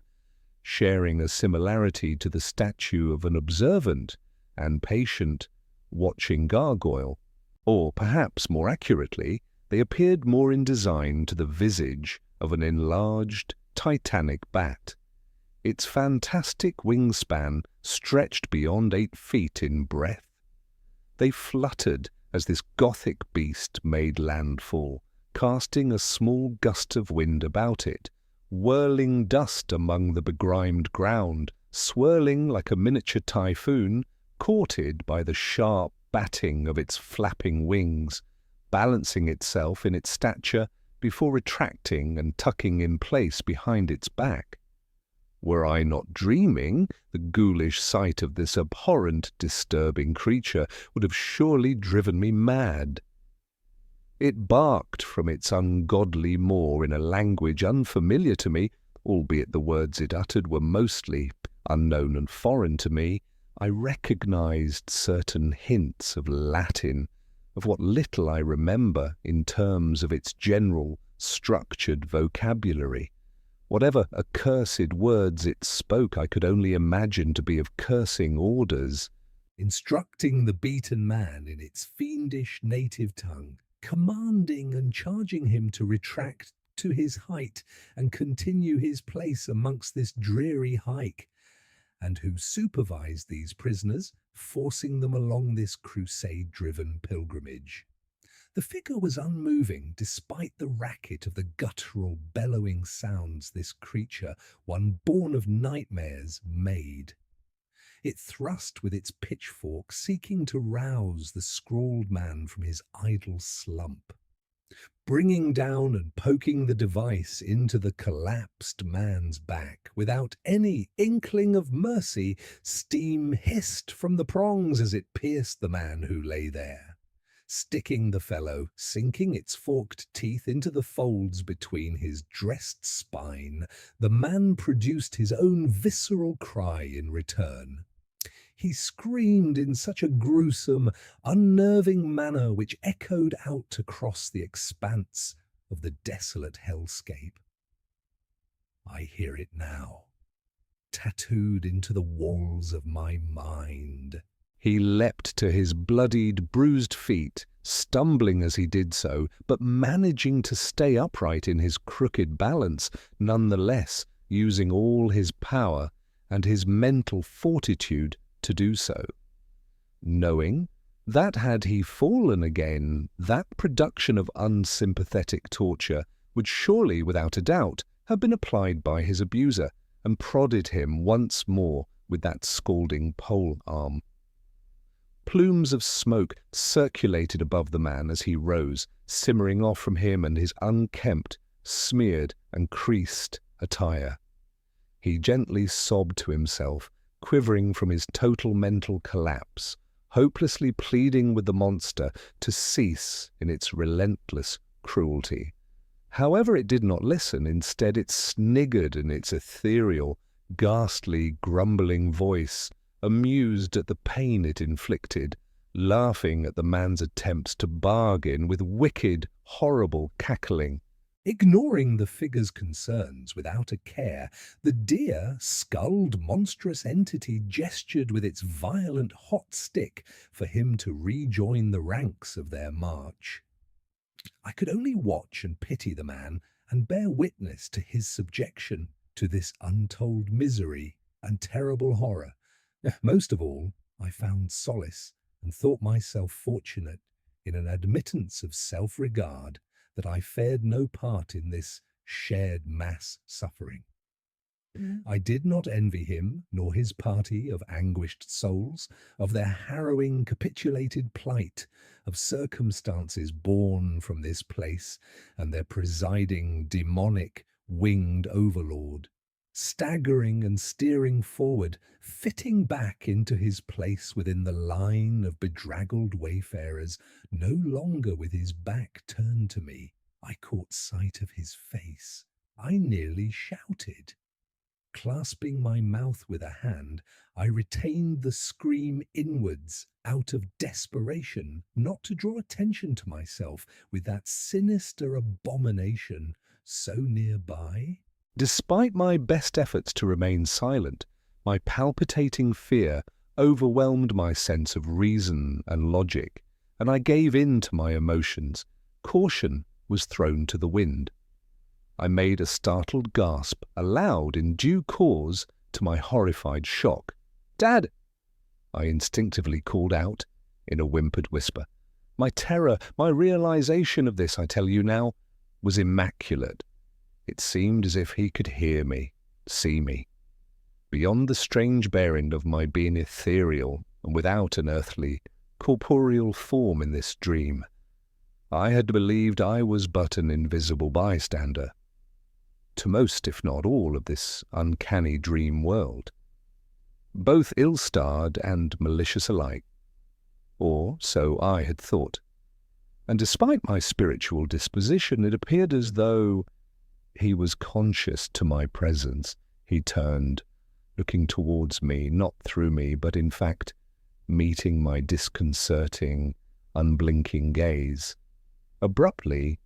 sharing a similarity to the statue of an observant and patient, watching gargoyle, or perhaps more accurately, they appeared more in design to the visage of an enlarged, titanic bat. Its fantastic wingspan stretched beyond 8 feet in breadth. They fluttered as this Gothic beast made landfall, casting a small gust of wind about it, whirling dust among the begrimed ground, swirling like a miniature typhoon, courted by the sharp batting of its flapping wings, balancing itself in its stature before retracting and tucking in place behind its back. Were I not dreaming, the ghoulish sight of this abhorrent, disturbing creature would have surely driven me mad. It barked from its ungodly maw in a language unfamiliar to me, albeit the words it uttered were mostly unknown and foreign to me. I recognized certain hints of Latin, of what little I remember in terms of its general, structured vocabulary. Whatever accursed words it spoke I could only imagine to be of cursing orders, instructing the beaten man in its fiendish native tongue, commanding and charging him to retract to his height and continue his place amongst this dreary hike, and who supervised these prisoners, forcing them along this crusade-driven pilgrimage. The figure was unmoving despite the racket of the guttural, bellowing sounds this creature, one born of nightmares, made. It thrust with its pitchfork, seeking to rouse the scrawled man from his idle slump. Bringing down and poking the device into the collapsed man's back, without any inkling of mercy, steam hissed from the prongs as it pierced the man who lay there. Sticking the fellow, sinking its forked teeth into the folds between his dressed spine, the man produced his own visceral cry in return. He screamed in such a gruesome, unnerving manner which echoed out across the expanse of the desolate hellscape. I hear it now, tattooed into the walls of my mind. He leapt to his bloodied, bruised feet, stumbling as he did so, but managing to stay upright in his crooked balance, nonetheless using all his power and his mental fortitude to do so. Knowing That had he fallen again, that production of unsympathetic torture would surely, without a doubt, have been applied by his abuser, and prodded him once more with that scalding pole arm. Plumes of smoke circulated above the man as he rose, simmering off from him and his unkempt, smeared and creased attire. He gently sobbed to himself, quivering from his total mental collapse, hopelessly pleading with the monster to cease in its relentless cruelty. However, it did not listen. Instead, it sniggered in its ethereal, ghastly, grumbling voice, amused at the pain it inflicted, laughing at the man's attempts to bargain with wicked, horrible cackling. Ignoring the figure's concerns without a care, the dear, skulled, monstrous entity gestured with its violent hot stick for him to rejoin the ranks of their march. I could only watch and pity the man and bear witness to his subjection to this untold misery and terrible horror. Most of all, I found solace and thought myself fortunate in an admittance of self-regard that I fared no part in this shared mass suffering. I did not envy him nor his party of anguished souls, of their harrowing capitulated plight, of circumstances born from this place, and their presiding demonic winged overlord, staggering and steering forward, fitting back into his place within the line of bedraggled wayfarers, no longer with his back turned to me. I caught sight of his face. I nearly shouted. Clasping my mouth with a hand, I retained the scream inwards out of desperation, not to draw attention to myself with that sinister abomination so nearby. Despite my best efforts to remain silent, my palpitating fear overwhelmed my sense of reason and logic, and I gave in to my emotions. Caution was thrown to the wind. I made a startled gasp, aloud in due cause to my horrified shock. "Dad!" I instinctively called out in a whimpered whisper. My terror, my realization of this, I tell you now, was immaculate. It seemed as if he could hear me, see me. Beyond the strange bearing of my being ethereal and without an earthly, corporeal form in this dream, I had believed I was but an invisible bystander to most, if not all, of this uncanny dream world, both ill-starred and malicious alike, or so I had thought. And despite my spiritual disposition, it appeared as though he was conscious to my presence. He turned, looking towards me, not through me, but in fact meeting my disconcerting, unblinking gaze. Abruptly,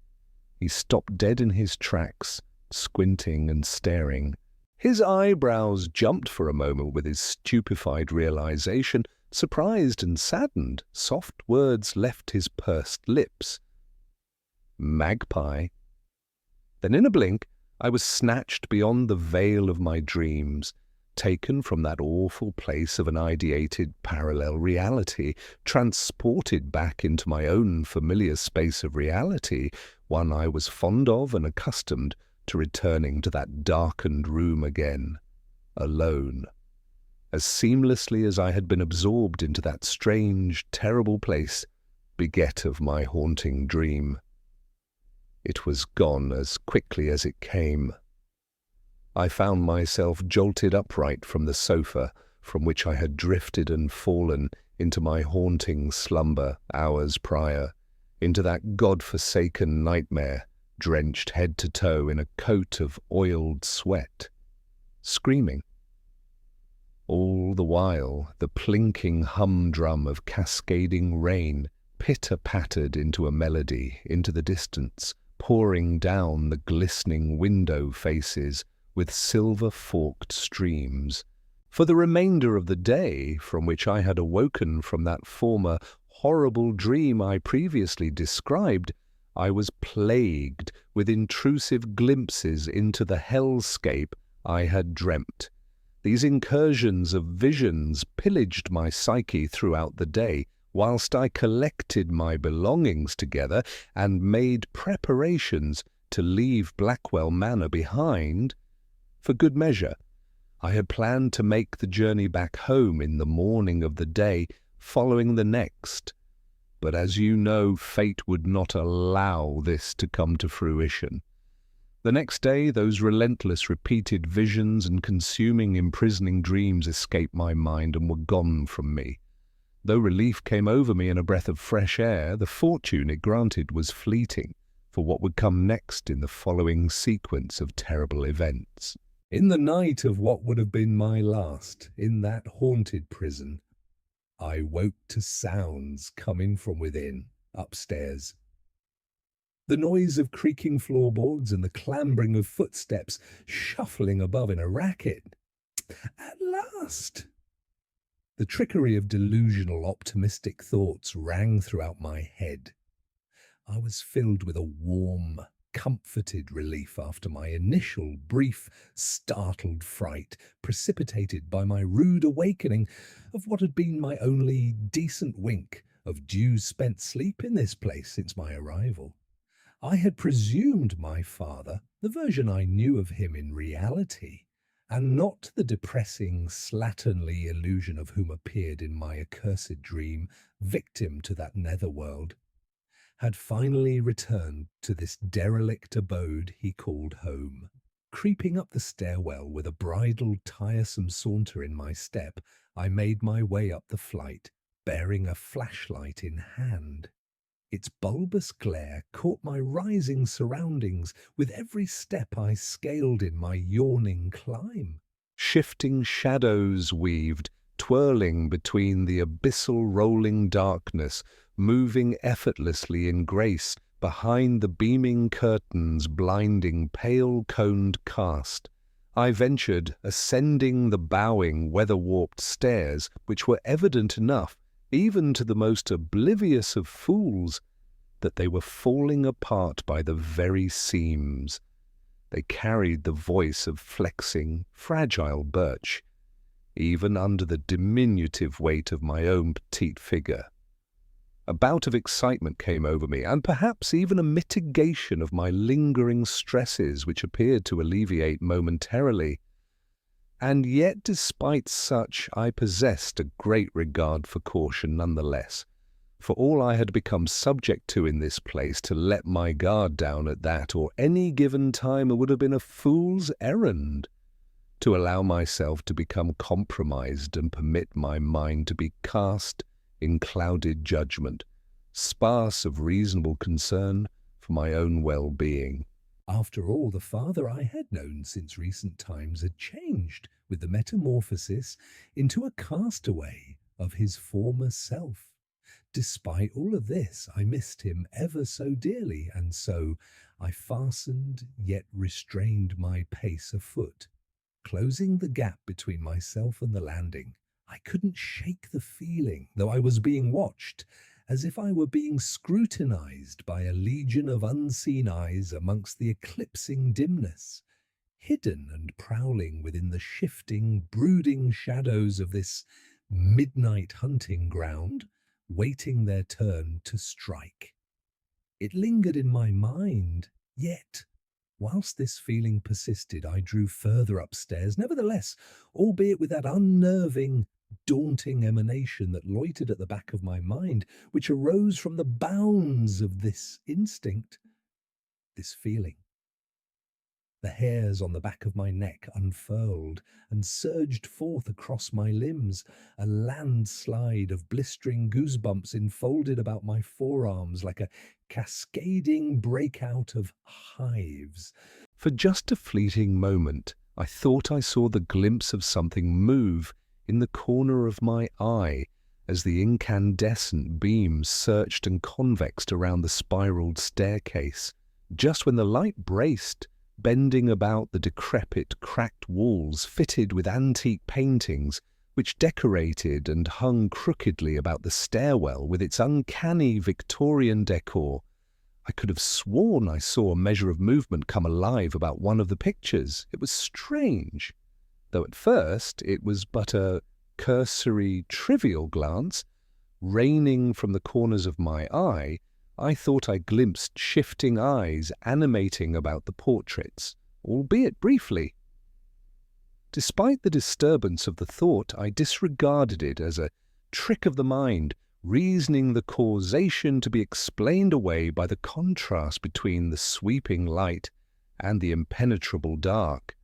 he stopped dead in his tracks, squinting and staring. His eyebrows jumped for a moment with his stupefied realization. Surprised and saddened, soft words left his pursed lips. "Magpie." Then in a blink, I was snatched beyond the veil of my dreams, taken from that awful place of an ideated parallel reality, transported back into my own familiar space of reality, one I was fond of and accustomed to returning to that darkened room again, alone, as seamlessly as I had been absorbed into that strange, terrible place, beget of my haunting dream. It was gone as quickly as it came. I found myself jolted upright from the sofa from which I had drifted and fallen into my haunting slumber hours prior, into that God-forsaken nightmare, drenched head to toe in a coat of oiled sweat, screaming. All the while, the plinking humdrum of cascading rain pitter-pattered into a melody, into the distance, pouring down the glistening window faces with silver-forked streams. For the remainder of the day, from which I had awoken from that former horrible dream I previously described, I was plagued with intrusive glimpses into the hellscape I had dreamt. These incursions of visions pillaged my psyche throughout the day, whilst I collected my belongings together and made preparations to leave Blackwell Manor behind. For good measure, I had planned to make the journey back home in the morning of the day following the next, but as you know, fate would not allow this to come to fruition. The next day, those relentless repeated visions and consuming, imprisoning dreams escaped my mind and were gone from me. Though relief came over me in a breath of fresh air, the fortune it granted was fleeting for what would come next in the following sequence of terrible events. In the night of what would have been my last in that haunted prison, I woke to sounds coming from within, upstairs. The noise of creaking floorboards and the clambering of footsteps shuffling above in a racket. At last! The trickery of delusional, optimistic thoughts rang throughout my head. I was filled with a warm, comforted relief after my initial, brief, startled fright, precipitated by my rude awakening of what had been my only decent wink of due-spent sleep in this place since my arrival. I had presumed my father, the version I knew of him in reality, and not the depressing, slatternly illusion of whom appeared in my accursed dream, victim to that netherworld, had finally returned to this derelict abode he called home. Creeping up the stairwell with a bridled, tiresome saunter in my step, I made my way up the flight, bearing a flashlight in hand. Its bulbous glare caught my rising surroundings with every step I scaled in my yawning climb. Shifting shadows weaved, twirling between the abyssal rolling darkness, moving effortlessly in grace behind the beaming curtain's blinding pale-coned cast. I ventured, ascending the bowing, weather-warped stairs, which were evident enough even to the most oblivious of fools, that they were falling apart by the very seams. They carried the voice of flexing, fragile birch, even under the diminutive weight of my own petite figure. A bout of excitement came over me, and perhaps even a mitigation of my lingering stresses which appeared to alleviate momentarily. And yet, despite such, I possessed a great regard for caution nonetheless. For all I had become subject to in this place, to let my guard down at that or any given time would have been a fool's errand. To allow myself to become compromised and permit my mind to be cast in clouded judgment, sparse of reasonable concern for my own well-being. After all, the father I had known since recent times had changed with the metamorphosis into a castaway of his former self. Despite all of this, I missed him ever so dearly, and so I fastened yet restrained my pace afoot, closing the gap between myself and the landing. I couldn't shake the feeling, though I was being watched, as if I were being scrutinized by a legion of unseen eyes amongst the eclipsing dimness, hidden and prowling within the shifting, brooding shadows of this midnight hunting ground, waiting their turn to strike. It lingered in my mind, yet, whilst this feeling persisted, I drew further upstairs, nevertheless, albeit with that unnerving, daunting emanation that loitered at the back of my mind, which arose from the bounds of this instinct, this feeling. The hairs on the back of my neck unfurled and surged forth across my limbs. A landslide of blistering goosebumps enfolded about my forearms like a cascading breakout of hives. For just a fleeting moment, I thought I saw the glimpse of something move in the corner of my eye as the incandescent beams searched and convexed around the spiraled staircase. Just when the light braced, bending about the decrepit, cracked walls fitted with antique paintings which decorated and hung crookedly about the stairwell with its uncanny Victorian decor, I could have sworn I saw a measure of movement come alive about one of the pictures. It was strange, though at first it was but a cursory, trivial glance, Raining from the corners of my eye, I thought I glimpsed shifting eyes animating about the portraits, albeit briefly. Despite the disturbance of the thought, I disregarded it as a trick of the mind, reasoning the causation to be explained away by the contrast between the sweeping light and the impenetrable dark.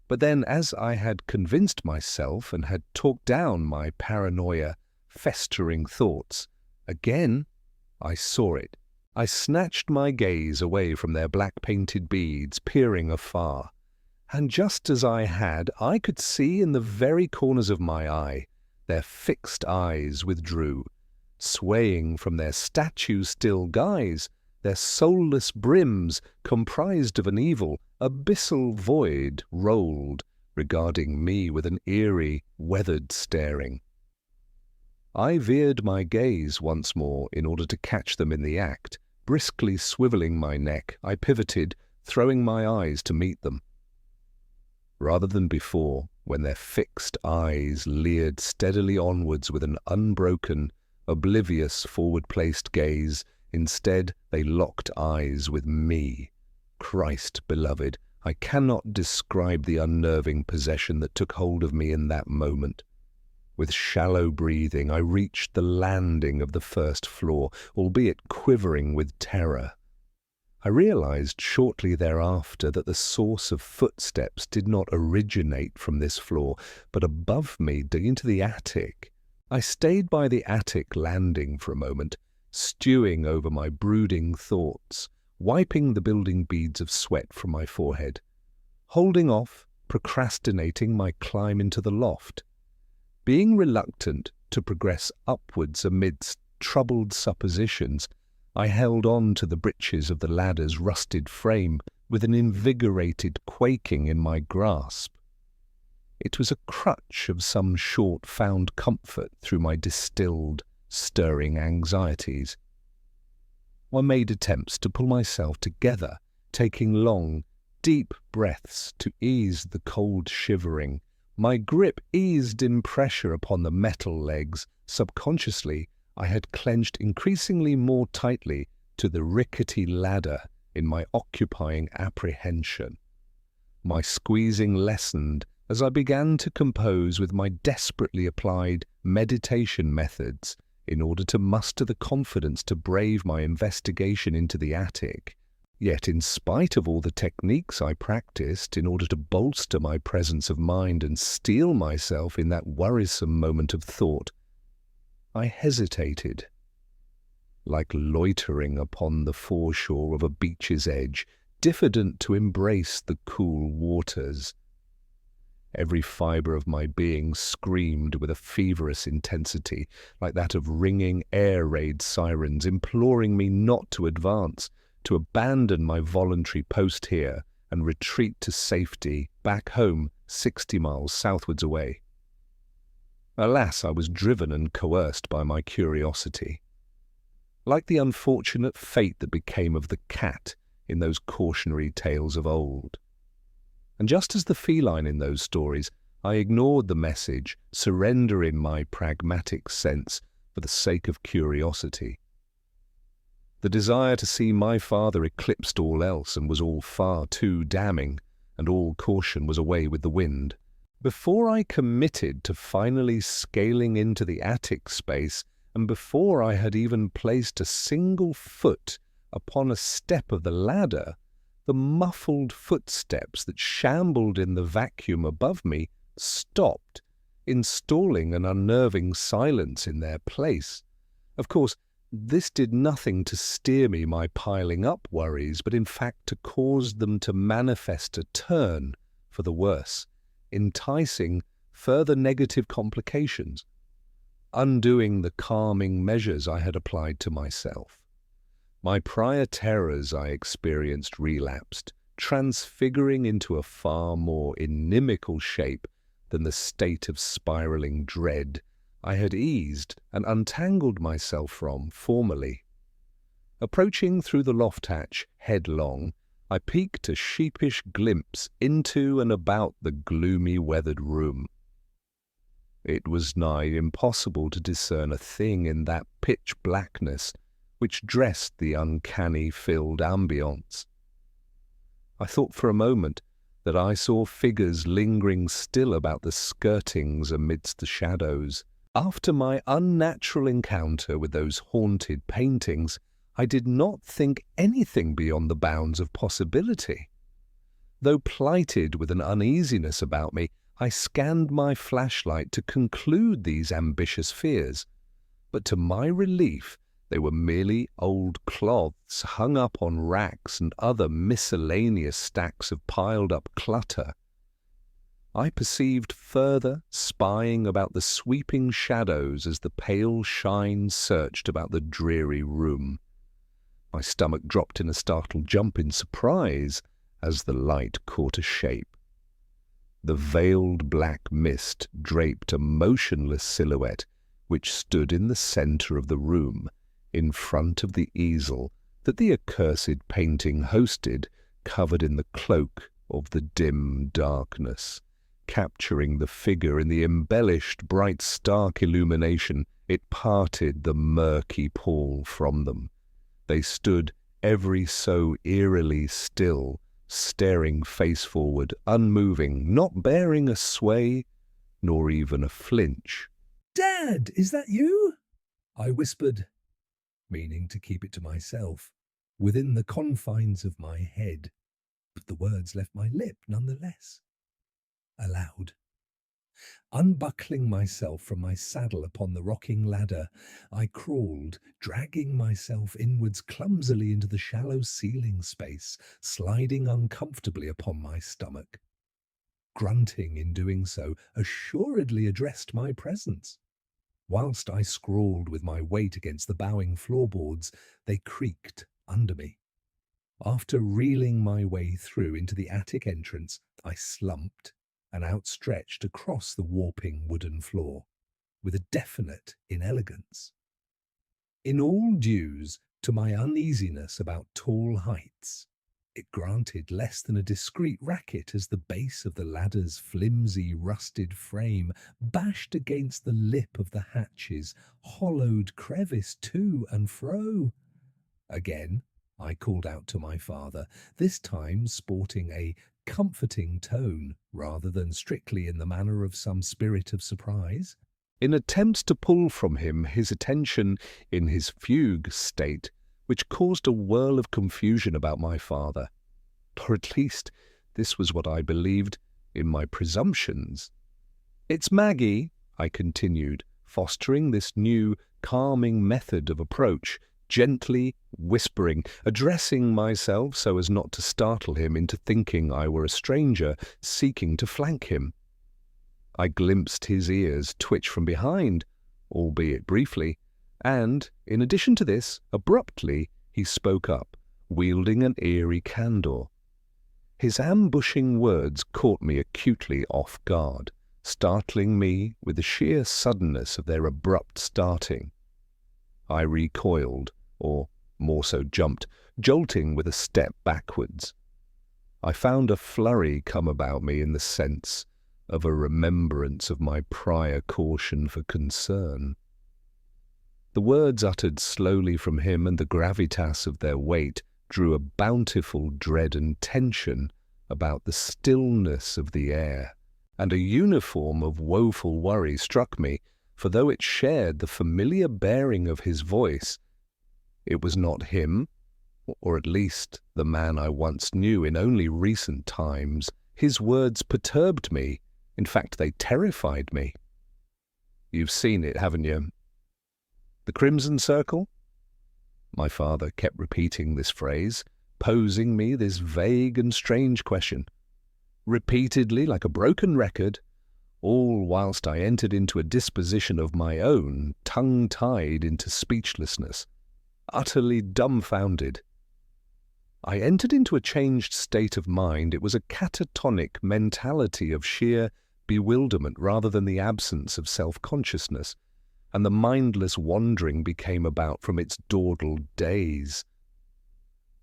But then, as I had convinced myself and had talked down my paranoia, festering thoughts, again I saw it. I snatched my gaze away from their black-painted beads, peering afar. And just as I had, I could see in the very corners of my eye, their fixed eyes withdrew, swaying from their statue-still guise, their soulless brims, comprised of an evil, abyssal void, rolled, regarding me with an eerie, weathered staring. I veered my gaze once more in order to catch them in the act. Briskly swiveling my neck, I pivoted, throwing my eyes to meet them. Rather than before, when their fixed eyes leered steadily onwards with an unbroken, oblivious, forward-placed gaze, instead they locked eyes with me. Christ, beloved, I cannot describe the unnerving possession that took hold of me in that moment. With shallow breathing, I reached the landing of the first floor, albeit quivering with terror. I realized shortly thereafter that the source of footsteps did not originate from this floor, but above me, into the attic. I stayed by the attic landing for a moment, stewing over my brooding thoughts, wiping the building beads of sweat from my forehead, holding off, procrastinating my climb into the loft. Being reluctant to progress upwards amidst troubled suppositions, I held on to the breeches of the ladder's rusted frame with an invigorated quaking in my grasp. It was a crutch of some short-found comfort through my distilled, stirring anxieties. I made attempts to pull myself together, taking long, deep breaths to ease the cold shivering. My grip eased in pressure upon the metal legs. Subconsciously, I had clenched increasingly more tightly to the rickety ladder in my occupying apprehension. My squeezing lessened as I began to compose with my desperately applied meditation methods in order to muster the confidence to brave my investigation into the attic. Yet in spite of all the techniques I practiced in order to bolster my presence of mind and steel myself in that worrisome moment of thought, I hesitated, like loitering upon the foreshore of a beach's edge, diffident to embrace the cool waters. Every fibre of my being screamed with a feverish intensity, like that of ringing air raid sirens imploring me not to advance, to abandon my voluntary post here and retreat to safety back home 60 miles southwards away. Alas, I was driven and coerced by my curiosity. Like the unfortunate fate that became of the cat in those cautionary tales of old. And just as the feline in those stories, I ignored the message, surrender in my pragmatic sense for the sake of curiosity. The desire to see my father eclipsed all else and was all far too damning, and all caution was away with the wind. Before I committed to finally scaling into the attic space, and before I had even placed a single foot upon a step of the ladder, the muffled footsteps that shambled in the vacuum above me stopped, installing an unnerving silence in their place. Of course, this did nothing to steer me my piling up worries, but in fact to cause them to manifest a turn for the worse, enticing further negative complications, undoing the calming measures I had applied to myself. My prior terrors I experienced relapsed, transfiguring into a far more inimical shape than the state of spiraling dread I had eased and untangled myself from formerly. Approaching through the loft hatch headlong, I peeked a sheepish glimpse into and about the gloomy weathered room. It was nigh impossible to discern a thing in that pitch blackness which dressed the uncanny filled ambience. I thought for a moment that I saw figures lingering still about the skirtings amidst the shadows. After my unnatural encounter with those haunted paintings, I did not think anything beyond the bounds of possibility. Though plighted with an uneasiness about me, I scanned my flashlight to conclude these ambitious fears, but to my relief they were merely old cloths hung up on racks and other miscellaneous stacks of piled-up clutter. I perceived further spying about the sweeping shadows as the pale shine searched about the dreary room. My stomach dropped in a startled jump in surprise as the light caught a shape. The veiled black mist draped a motionless silhouette which stood in the centre of the room, in front of the easel that the accursed painting hosted, covered in the cloak of the dim darkness. Capturing the figure in the embellished bright stark illumination, it parted the murky pall from them. They stood every so eerily still, staring face forward, unmoving, not bearing a sway, nor even a flinch. "Dad, is that you?" I whispered, meaning to keep it to myself, within the confines of my head, but the words left my lip nonetheless. Aloud. Unbuckling myself from my saddle upon the rocking ladder, I crawled, dragging myself inwards clumsily into the shallow ceiling space, sliding uncomfortably upon my stomach. Grunting in doing so assuredly addressed my presence. Whilst I scrawled with my weight against the bowing floorboards, they creaked under me. After reeling my way through into the attic entrance, I slumped and outstretched across the warping wooden floor, with a definite inelegance. In all dues to my uneasiness about tall heights, it granted less than a discreet racket as the base of the ladder's flimsy, rusted frame bashed against the lip of the hatch's hollowed crevice to and fro. Again, I called out to my father, this time sporting a comforting tone rather than strictly in the manner of some spirit of surprise. In attempts to pull from him his attention in his fugue state, which caused a whirl of confusion about my father. Or at least this was what I believed in my presumptions. "It's Maggie," I continued, fostering this new, calming method of approach, gently whispering, addressing myself so as not to startle him into thinking I were a stranger seeking to flank him. I glimpsed his ears twitch from behind, albeit briefly, and, in addition to this, abruptly he spoke up, wielding an eerie candour. His ambushing words caught me acutely off guard, startling me with the sheer suddenness of their abrupt starting. I recoiled, or more so jumped, jolting with a step backwards. I found a flurry come about me in the sense of a remembrance of my prior caution for concern. The words uttered slowly from him and the gravitas of their weight drew a bountiful dread and tension about the stillness of the air, and a uniform of woeful worry struck me, for though it shared the familiar bearing of his voice, it was not him, or at least the man I once knew in only recent times. His words perturbed me. In fact, they terrified me. "You've seen it, haven't you? The Crimson Circle?" My father kept repeating this phrase, posing me this vague and strange question, repeatedly like a broken record, all whilst I entered into a disposition of my own, tongue-tied into speechlessness, utterly dumbfounded. I entered into a changed state of mind. It was a catatonic mentality of sheer bewilderment rather than the absence of self-consciousness, and the mindless wandering became about from its dawdled daze.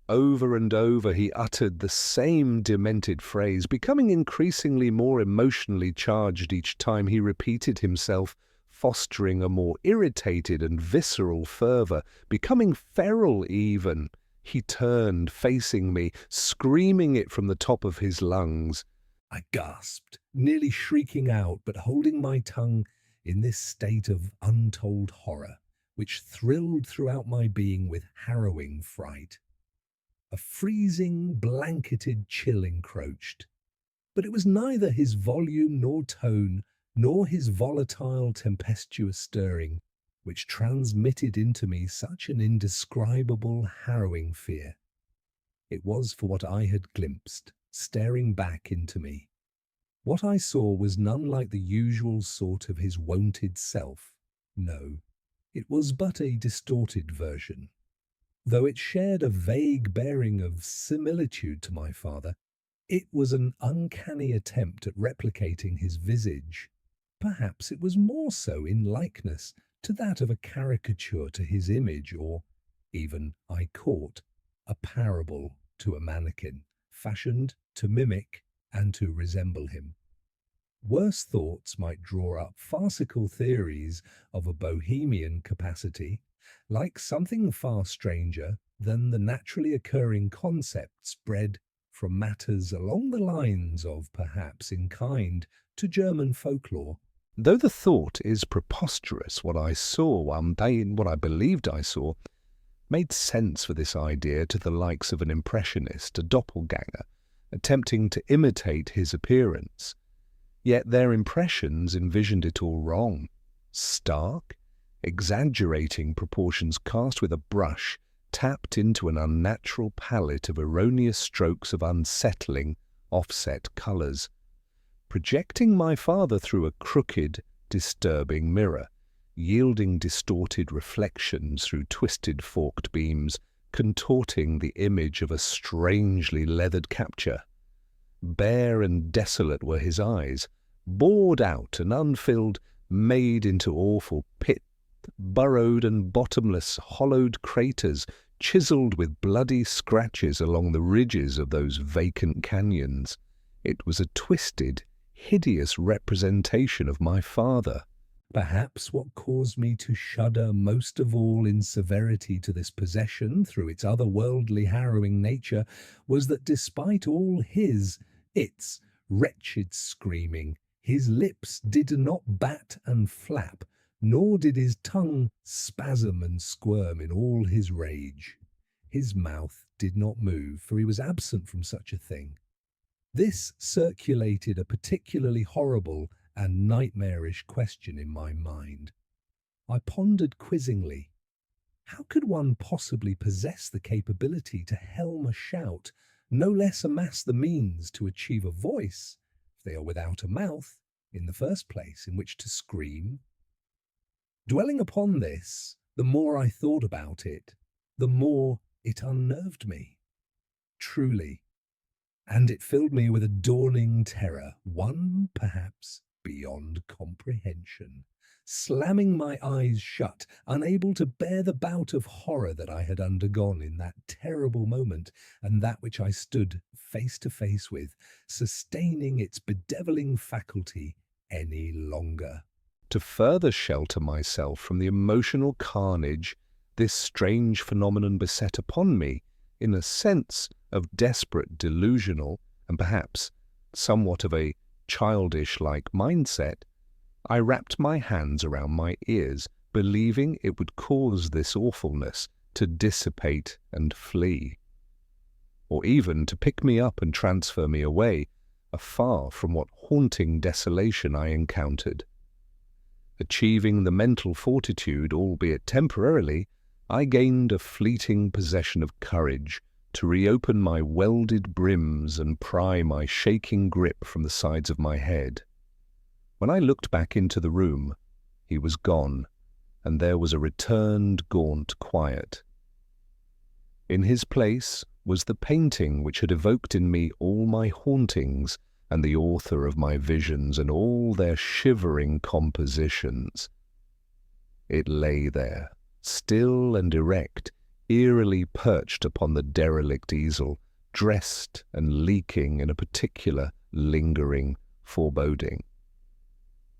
Over and over he uttered the same demented phrase, becoming increasingly more emotionally charged each time he repeated himself, fostering a more irritated and visceral fervour, becoming feral even. He turned, facing me, screaming it from the top of his lungs. I gasped, nearly shrieking out, but holding my tongue in this state of untold horror, which thrilled throughout my being with harrowing fright. A freezing, blanketed chill encroached, but it was neither his volume nor tone, nor his volatile, tempestuous stirring, which transmitted into me such an indescribable, harrowing fear. It was for what I had glimpsed, staring back into me. What I saw was none like the usual sort of his wonted self. No, it was but a distorted version. Though it shared a vague bearing of similitude to my father, it was an uncanny attempt at replicating his visage. Perhaps it was more so in likeness to that of a caricature to his image, or even, I caught, a parable to a mannequin, fashioned to mimic and to resemble him. Worse thoughts might draw up farcical theories of a bohemian capacity, like something far stranger than the naturally occurring concepts bred from matters along the lines of, perhaps in kind, to German folklore. Though the thought is preposterous, what I saw one day, what I believed I saw, made sense for this idea to the likes of an impressionist, a doppelganger, attempting to imitate his appearance. Yet their impressions envisioned it all wrong. Stark, exaggerating proportions cast with a brush, tapped into an unnatural palette of erroneous strokes of unsettling, offset colours. Projecting my father through a crooked, disturbing mirror, yielding distorted reflections through twisted forked beams, contorting the image of a strangely leathered capture. Bare and desolate were his eyes, bored out and unfilled, made into awful pit, burrowed and bottomless, hollowed craters, chiselled with bloody scratches along the ridges of those vacant canyons. It was a twisted, hideous representation of my father. Perhaps what caused me to shudder most of all in severity to this possession through its otherworldly harrowing nature was that despite all its wretched screaming, his lips did not bat and flap, nor did his tongue spasm and squirm in all his rage. His mouth did not move, for he was absent from such a thing. This circulated a particularly horrible and nightmarish question in my mind. I pondered quizzingly, how could one possibly possess the capability to helm a shout, no less amass the means to achieve a voice, if they are without a mouth, in the first place, in which to scream? Dwelling upon this, the more I thought about it, the more it unnerved me. Truly, and it filled me with a dawning terror, one perhaps beyond comprehension. Slamming my eyes shut, unable to bear the bout of horror that I had undergone in that terrible moment, and that which I stood face to face with, sustaining its bedeviling faculty any longer. To further shelter myself from the emotional carnage this strange phenomenon beset upon me, in a sense of desperate delusional and perhaps somewhat of a childish-like mindset, I wrapped my hands around my ears, believing it would cause this awfulness to dissipate and flee, or even to pick me up and transfer me away, afar from what haunting desolation I encountered. Achieving the mental fortitude, albeit temporarily, I gained a fleeting possession of courage to reopen my welded brims and pry my shaking grip from the sides of my head. When I looked back into the room, he was gone, and there was a returned gaunt quiet. In his place was the painting which had evoked in me all my hauntings, and the author of my visions and all their shivering compositions. It lay there, still and erect, eerily perched upon the derelict easel, dressed and leaking in a particular lingering foreboding,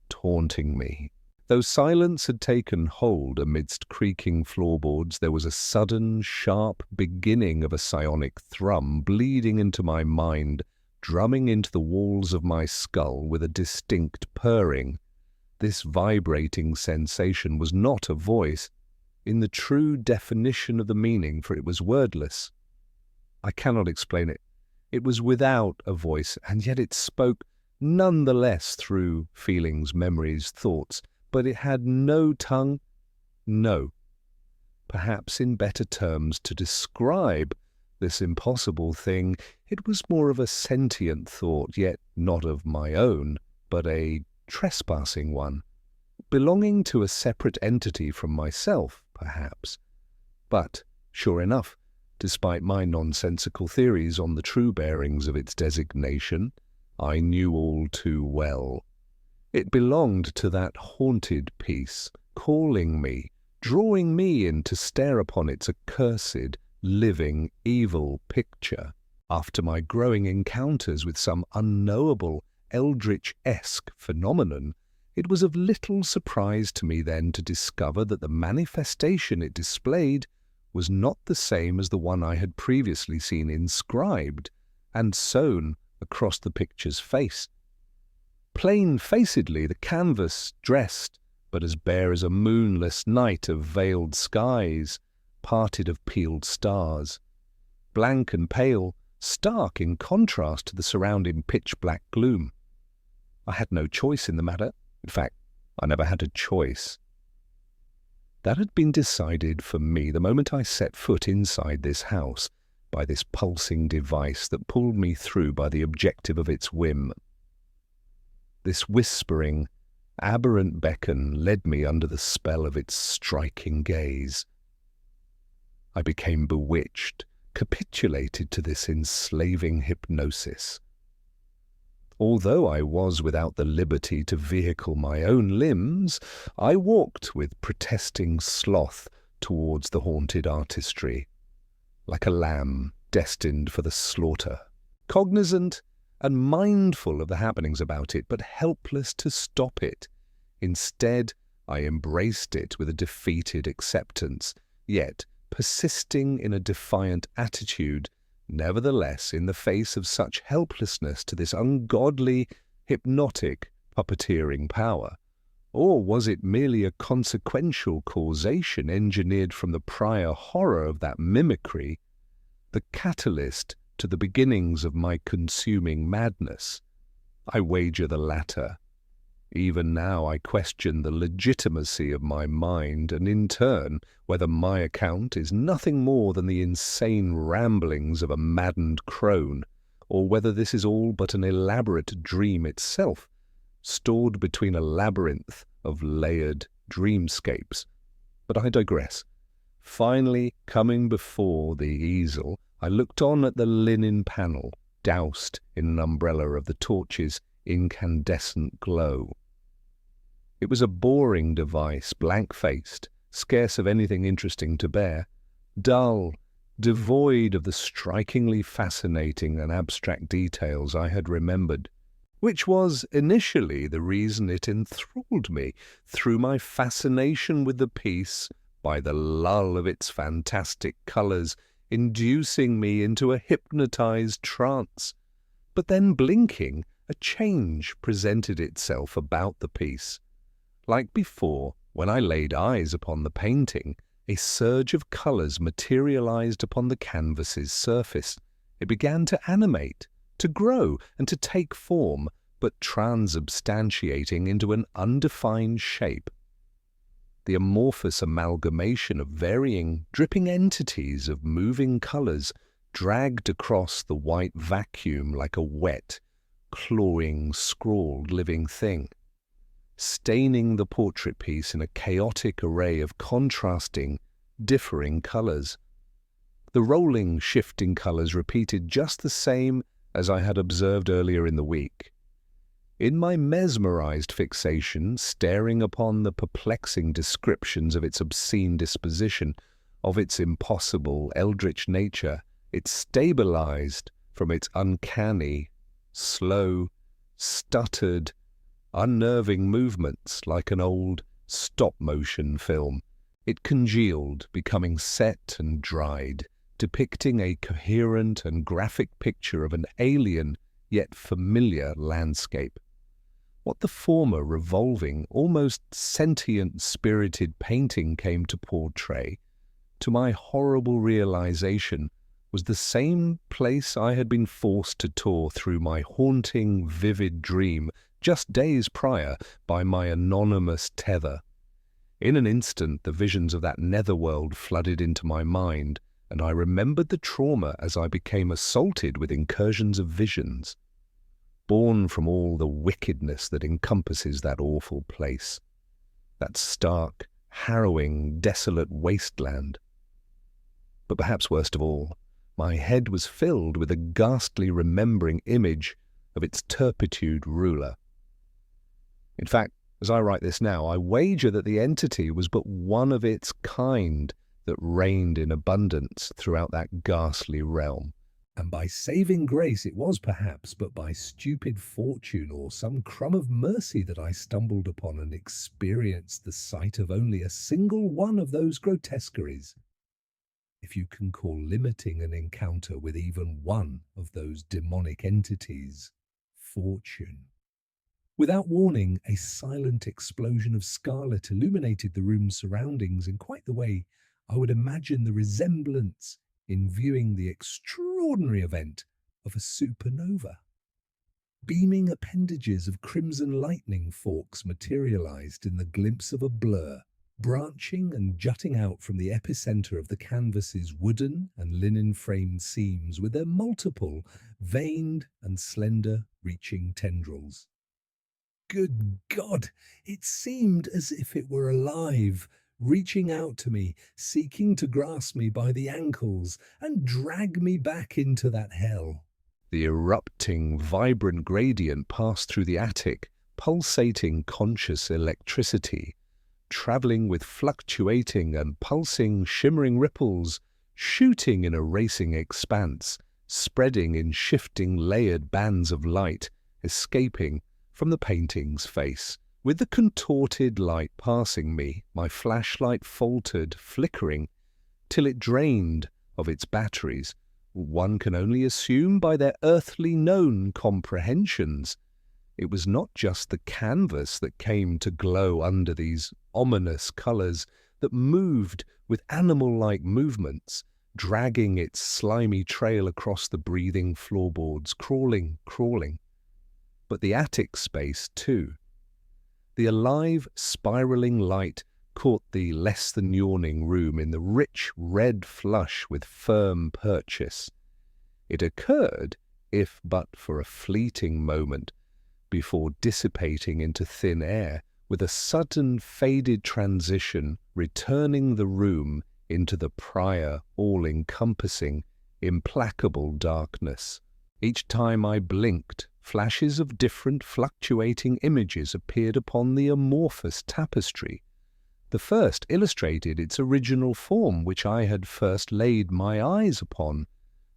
taunting me. Though silence had taken hold amidst creaking floorboards, there was a sudden, sharp beginning of a psionic thrum bleeding into my mind, drumming into the walls of my skull with a distinct purring. This vibrating sensation was not a voice, in the true definition of the meaning, for it was wordless. I cannot explain it. It was without a voice, and yet it spoke none the less through feelings, memories, thoughts, but it had no tongue, no. Perhaps in better terms to describe this impossible thing, it was more of a sentient thought, yet not of my own, but a trespassing one, belonging to a separate entity from myself, perhaps. But, sure enough, despite my nonsensical theories on the true bearings of its designation, I knew all too well. It belonged to that haunted piece, calling me, drawing me in to stare upon its accursed, living, evil picture. After my growing encounters with some unknowable, eldritch-esque phenomenon, it was of little surprise to me then to discover that the manifestation it displayed was not the same as the one I had previously seen inscribed and sewn across the picture's face. Plain-facedly, the canvas dressed, but as bare as a moonless night of veiled skies, parted of peeled stars. Blank and pale, stark in contrast to the surrounding pitch-black gloom. I had no choice in the matter. In fact, I never had a choice. That had been decided for me the moment I set foot inside this house, by this pulsing device that pulled me through by the objective of its whim. This whispering, aberrant beckon led me under the spell of its striking gaze. I became bewitched, capitulated to this enslaving hypnosis. Although I was without the liberty to vehicle my own limbs, I walked with protesting sloth towards the haunted artistry, like a lamb destined for the slaughter, cognizant and mindful of the happenings about it, but helpless to stop it. Instead, I embraced it with a defeated acceptance, yet persisting in a defiant attitude, nevertheless, in the face of such helplessness to this ungodly, hypnotic, puppeteering power. Or was it merely a consequential causation engineered from the prior horror of that mimicry, the catalyst to the beginnings of my consuming madness? I wager the latter. Even now I question the legitimacy of my mind, and in turn whether my account is nothing more than the insane ramblings of a maddened crone, or whether this is all but an elaborate dream itself, stored between a labyrinth of layered dreamscapes. But I digress. Finally, coming before the easel, I looked on at the linen panel, doused in an umbrella of the torch's incandescent glow. It was a boring device, blank-faced, scarce of anything interesting to bear, dull, devoid of the strikingly fascinating and abstract details I had remembered, which was initially the reason it enthralled me through my fascination with the piece, by the lull of its fantastic colours inducing me into a hypnotized trance. But then, blinking, a change presented itself about the piece. Like before, when I laid eyes upon the painting, a surge of colours materialized upon the canvas's surface. It began to animate, to grow, and to take form, but transubstantiating into an undefined shape. The amorphous amalgamation of varying, dripping entities of moving colours dragged across the white vacuum like a wet, clawing, scrawled living thing, staining the portrait piece in a chaotic array of contrasting, differing colours. The rolling, shifting colours repeated just the same as I had observed earlier in the week. In my mesmerized fixation, staring upon the perplexing descriptions of its obscene disposition, of its impossible, eldritch nature, it stabilized from its uncanny, slow, stuttered, unnerving movements like an old stop-motion film. It congealed, becoming set and dried, depicting a coherent and graphic picture of an alien yet familiar landscape. What the former revolving, almost sentient, spirited painting came to portray, to my horrible realization, was the same place I had been forced to tour through my haunting, vivid dream just days prior by my anonymous tether. In an instant, the visions of that netherworld flooded into my mind, and I remembered the trauma as I became assaulted with incursions of visions, born from all the wickedness that encompasses that awful place, that stark, harrowing, desolate wasteland. But perhaps worst of all, my head was filled with a ghastly remembering image of its turpitude ruler. In fact, as I write this now, I wager that the entity was but one of its kind that reigned in abundance throughout that ghastly realm. And by saving grace it was perhaps but by stupid fortune or some crumb of mercy that I stumbled upon and experienced the sight of only a single one of those grotesqueries, if you can call limiting an encounter with even one of those demonic entities fortune. Without warning, a silent explosion of scarlet illuminated the room's surroundings in quite the way I would imagine the resemblance in viewing the extraordinary event of a supernova. Beaming appendages of crimson lightning forks materialized in the glimpse of a blur, branching and jutting out from the epicenter of the canvas's wooden and linen-framed seams with their multiple, veined and slender reaching tendrils. Good God! It seemed as if it were alive, reaching out to me, seeking to grasp me by the ankles and drag me back into that hell. The erupting, vibrant gradient passed through the attic, pulsating conscious electricity, traveling with fluctuating and pulsing, shimmering ripples, shooting in a racing expanse, spreading in shifting, layered bands of light, escaping from the painting's face. With the contorted light passing me, my flashlight faltered, flickering, till it drained of its batteries. One can only assume by their earthly known comprehensions. It was not just the canvas that came to glow under these ominous colours that moved with animal-like movements, dragging its slimy trail across the breathing floorboards, crawling, but the attic space too. The alive, spiralling light caught the less-than-yawning room in the rich red flush with firm purchase. It occurred, if but for a fleeting moment, before dissipating into thin air, with a sudden faded transition, returning the room into the prior, all-encompassing, implacable darkness. Each time I blinked, flashes of different fluctuating images appeared upon the amorphous tapestry. The first illustrated its original form, which I had first laid my eyes upon,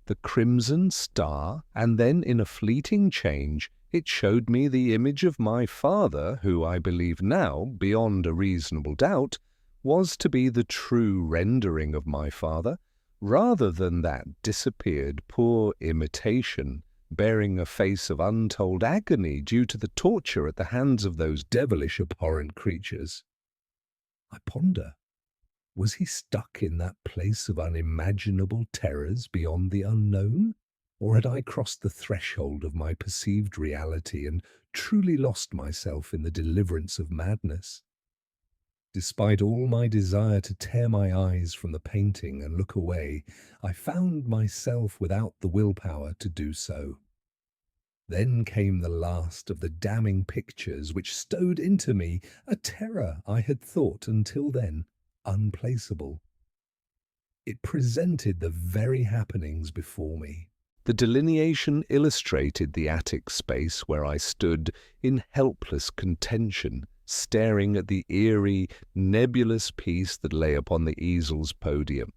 the crimson star, and then in a fleeting change it showed me the image of my father, who I believe now, beyond a reasonable doubt, was to be the true rendering of my father, rather than that disappeared poor imitation, bearing a face of untold agony due to the torture at the hands of those devilish abhorrent creatures. I ponder, was he stuck in that place of unimaginable terrors beyond the unknown? Or had I crossed the threshold of my perceived reality and truly lost myself in the deliverance of madness? Despite all my desire to tear my eyes from the painting and look away, I found myself without the willpower to do so. Then came the last of the damning pictures which stowed into me a terror I had thought until then unplaceable. It presented the very happenings before me. The delineation illustrated the attic space where I stood in helpless contention, staring at the eerie, nebulous piece that lay upon the easel's podium.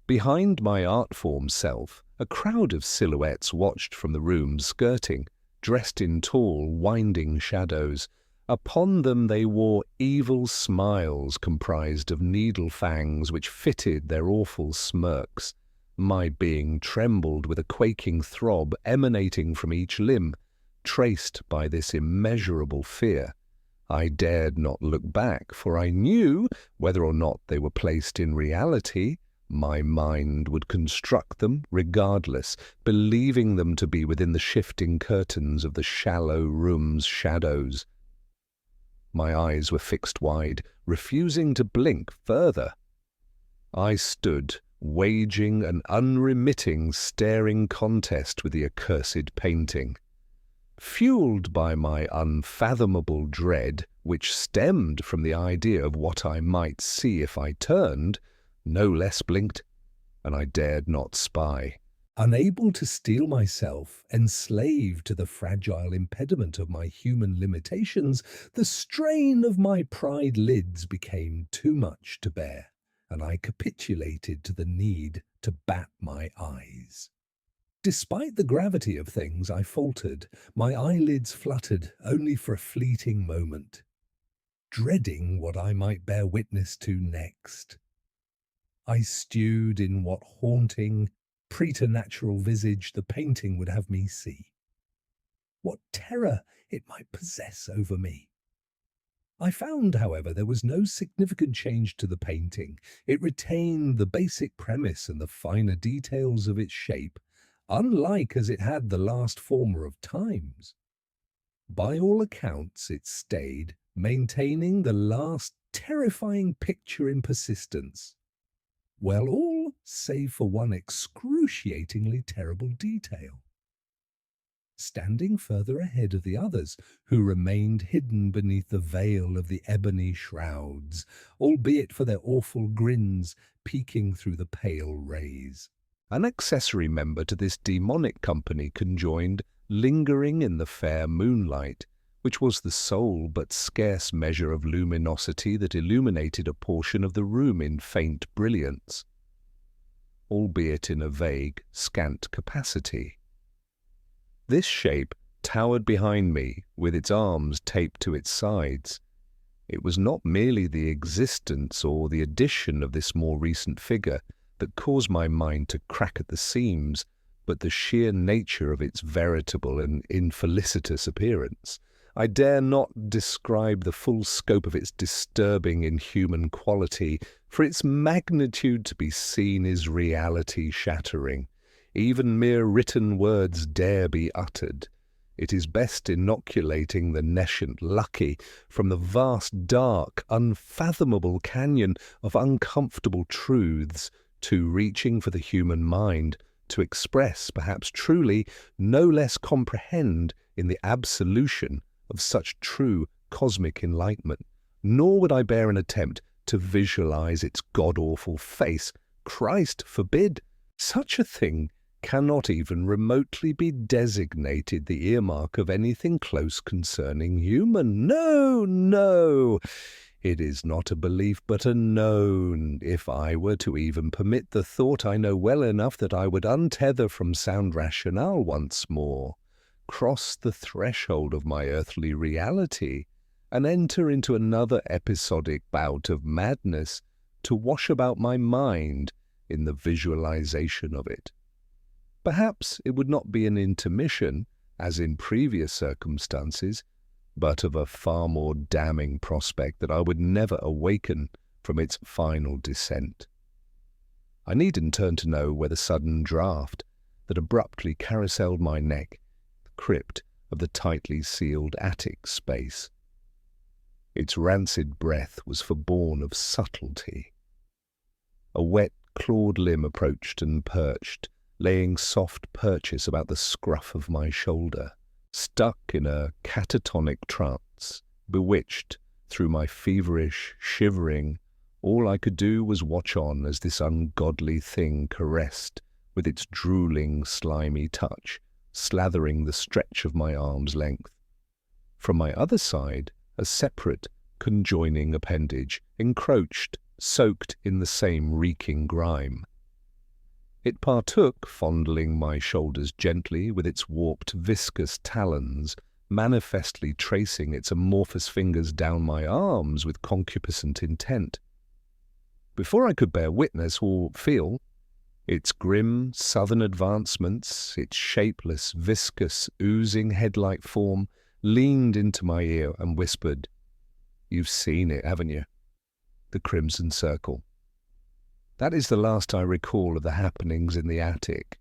Behind my art-form self, a crowd of silhouettes watched from the room's skirting, dressed in tall, winding shadows. Upon them they wore evil smiles comprised of needle fangs which fitted their awful smirks. My being trembled with a quaking throb emanating from each limb, traced by this immeasurable fear. I dared not look back, for I knew, whether or not they were placed in reality, my mind would construct them regardless, believing them to be within the shifting curtains of the shallow room's shadows. My eyes were fixed wide, refusing to blink further. I stood, waging an unremitting, staring contest with the accursed painting. Fueled by my unfathomable dread, which stemmed from the idea of what I might see if I turned, no less blinked, and I dared not spy. Unable to steel myself, enslaved to the fragile impediment of my human limitations, the strain of my pride lids became too much to bear, and I capitulated to the need to bat my eyes. Despite the gravity of things, I faltered. My eyelids fluttered only for a fleeting moment, dreading what I might bear witness to next. I stewed in what haunting, preternatural visage the painting would have me see. What terror it might possess over me. I found, however, there was no significant change to the painting. It retained the basic premise and the finer details of its shape, unlike as it had the last former of times. By all accounts, it stayed, maintaining the last terrifying picture in persistence. Well, all save for one excruciatingly terrible detail. Standing further ahead of the others, who remained hidden beneath the veil of the ebony shrouds, albeit for their awful grins peeking through the pale rays. An accessory member to this demonic company conjoined, lingering in the fair moonlight, which was the sole but scarce measure of luminosity that illuminated a portion of the room in faint brilliance, albeit in a vague, scant capacity. This shape towered behind me, with its arms taped to its sides. It was not merely the existence or the addition of this more recent figure that caused my mind to crack at the seams, but the sheer nature of its veritable and infelicitous appearance. I dare not describe the full scope of its disturbing inhuman quality, for its magnitude to be seen is reality-shattering. Even mere written words dare be uttered. It is best inoculating the nescient lucky from the vast, dark, unfathomable canyon of uncomfortable truths, too reaching for the human mind to express, perhaps truly, no less comprehend in the absolution of such true cosmic enlightenment. Nor would I bear an attempt to visualize its god-awful face. Christ forbid! Such a thing cannot even remotely be designated the earmark of anything close concerning human. No, no! It is not a belief, but a known. If I were to even permit the thought, I know well enough that I would untether from sound rationale once more, cross the threshold of my earthly reality, and enter into another episodic bout of madness to wash about my mind in the visualization of it. Perhaps it would not be an intermission, as in previous circumstances, but of a far more damning prospect that I would never awaken from its final descent. I needn't turn to know where the sudden draught that abruptly carouseled my neck, the crypt of the tightly sealed attic space. Its rancid breath was forborn of subtlety. A wet, clawed limb approached and perched, laying soft purchase about the scruff of my shoulder. Stuck in a catatonic trance, bewitched through my feverish shivering, all I could do was watch on as this ungodly thing caressed with its drooling, slimy touch, slathering the stretch of my arm's length. From my other side, a separate, conjoining appendage encroached, soaked in the same reeking grime. It partook, fondling my shoulders gently with its warped, viscous talons, manifestly tracing its amorphous fingers down my arms with concupiscent intent. Before I could bear witness or feel, its grim southern advancements, its shapeless, viscous, oozing head-like form, leaned into my ear and whispered, "You've seen it, haven't you? The Crimson Circle." That is the last I recall of the happenings in the attic,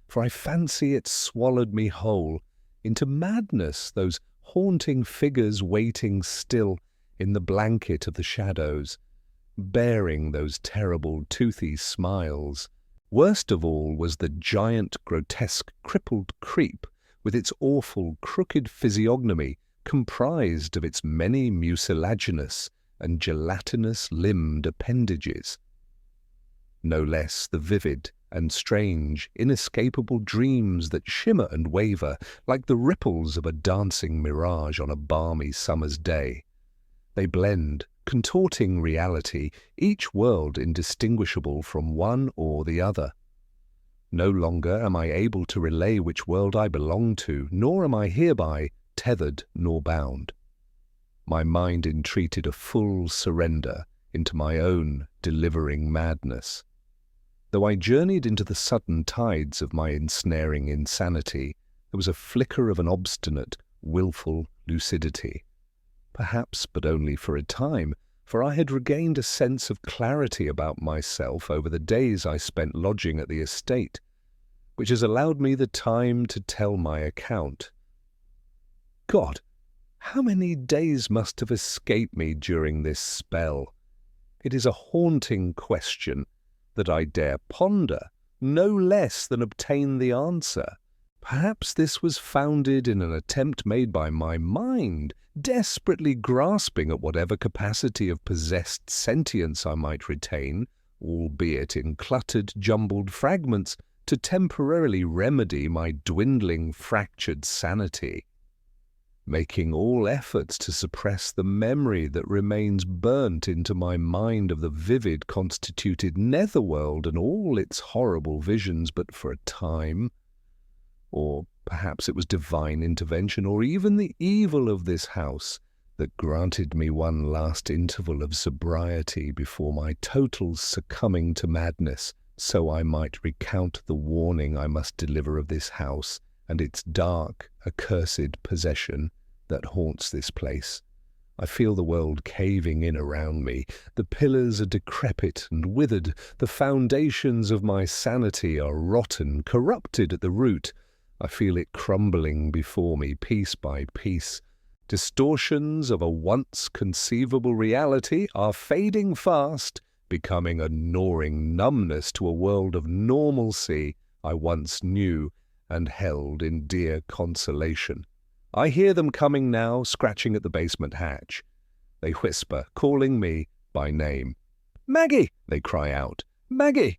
for I fancy it swallowed me whole into madness, those haunting figures waiting still in the blanket of the shadows, bearing those terrible toothy smiles. Worst of all was the giant, grotesque, crippled creep with its awful, crooked physiognomy comprised of its many mucilaginous and gelatinous-limbed appendages. No less the vivid and strange, inescapable dreams that shimmer and waver like the ripples of a dancing mirage on a balmy summer's day. They blend, contorting reality, each world indistinguishable from one or the other. No longer am I able to relay which world I belong to, nor am I hereby tethered nor bound. My mind entreated a full surrender into my own delivering madness. Though I journeyed into the sudden tides of my ensnaring insanity, there was a flicker of an obstinate, wilful lucidity. Perhaps but only for a time, for I had regained a sense of clarity about myself over the days I spent lodging at the estate, which has allowed me the time to tell my account. God, how many days must have escaped me during this spell? It is a haunting question that I dare ponder, no less than obtain the answer. Perhaps this was founded in an attempt made by my mind, desperately grasping at whatever capacity of possessed sentience I might retain, albeit in cluttered, jumbled fragments, to temporarily remedy my dwindling, fractured sanity, making all efforts to suppress the memory that remains burnt into my mind of the vivid constituted netherworld and all its horrible visions but for a time. Or perhaps it was divine intervention, or even the evil of this house, that granted me one last interval of sobriety before my total succumbing to madness, so I might recount the warning I must deliver of this house and its dark, accursed possession that haunts this place. I feel the world caving in around me. The pillars are decrepit and withered. The foundations of my sanity are rotten, corrupted at the root. I feel it crumbling before me piece by piece. Distortions of a once conceivable reality are fading fast, becoming a gnawing numbness to a world of normalcy I once knew and held in dear consolation. I hear them coming now, scratching at the basement hatch. They whisper, calling me by name. "Maggie!" they cry out. "Maggie!"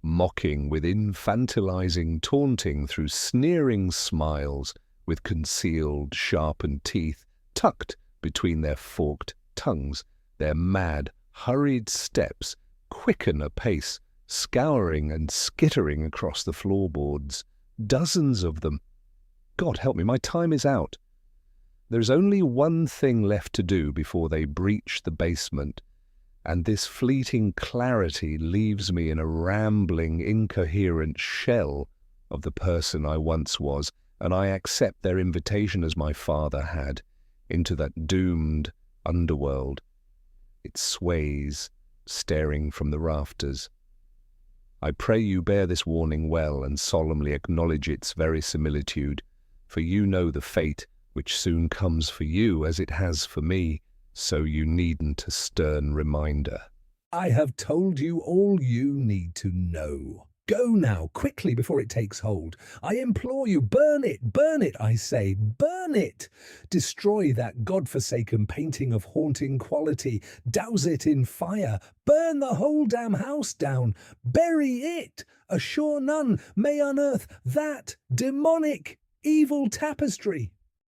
Mocking with infantilizing taunting through sneering smiles, with concealed, sharpened teeth tucked between their forked tongues. Their mad, hurried steps quicken apace, scouring and skittering across the floorboards. Dozens of them. God help me, my time is out. There is only one thing left to do before they breach the basement, and this fleeting clarity leaves me in a rambling, incoherent shell of the person I once was, and I accept their invitation as my father had, into that doomed underworld. It sways, staring from the rafters. I pray you bear this warning well and solemnly acknowledge its verisimilitude, for you know the fate which soon comes for you as it has for me, so you needn't a stern reminder. I have told you all you need to know. Go now, quickly, before it takes hold. I implore you, burn it, I say, burn it. Destroy that God-forsaken painting of haunting quality. Douse it in fire. Burn the whole damn house down. Bury it. Assure none may unearth that demonic, evil tapestry.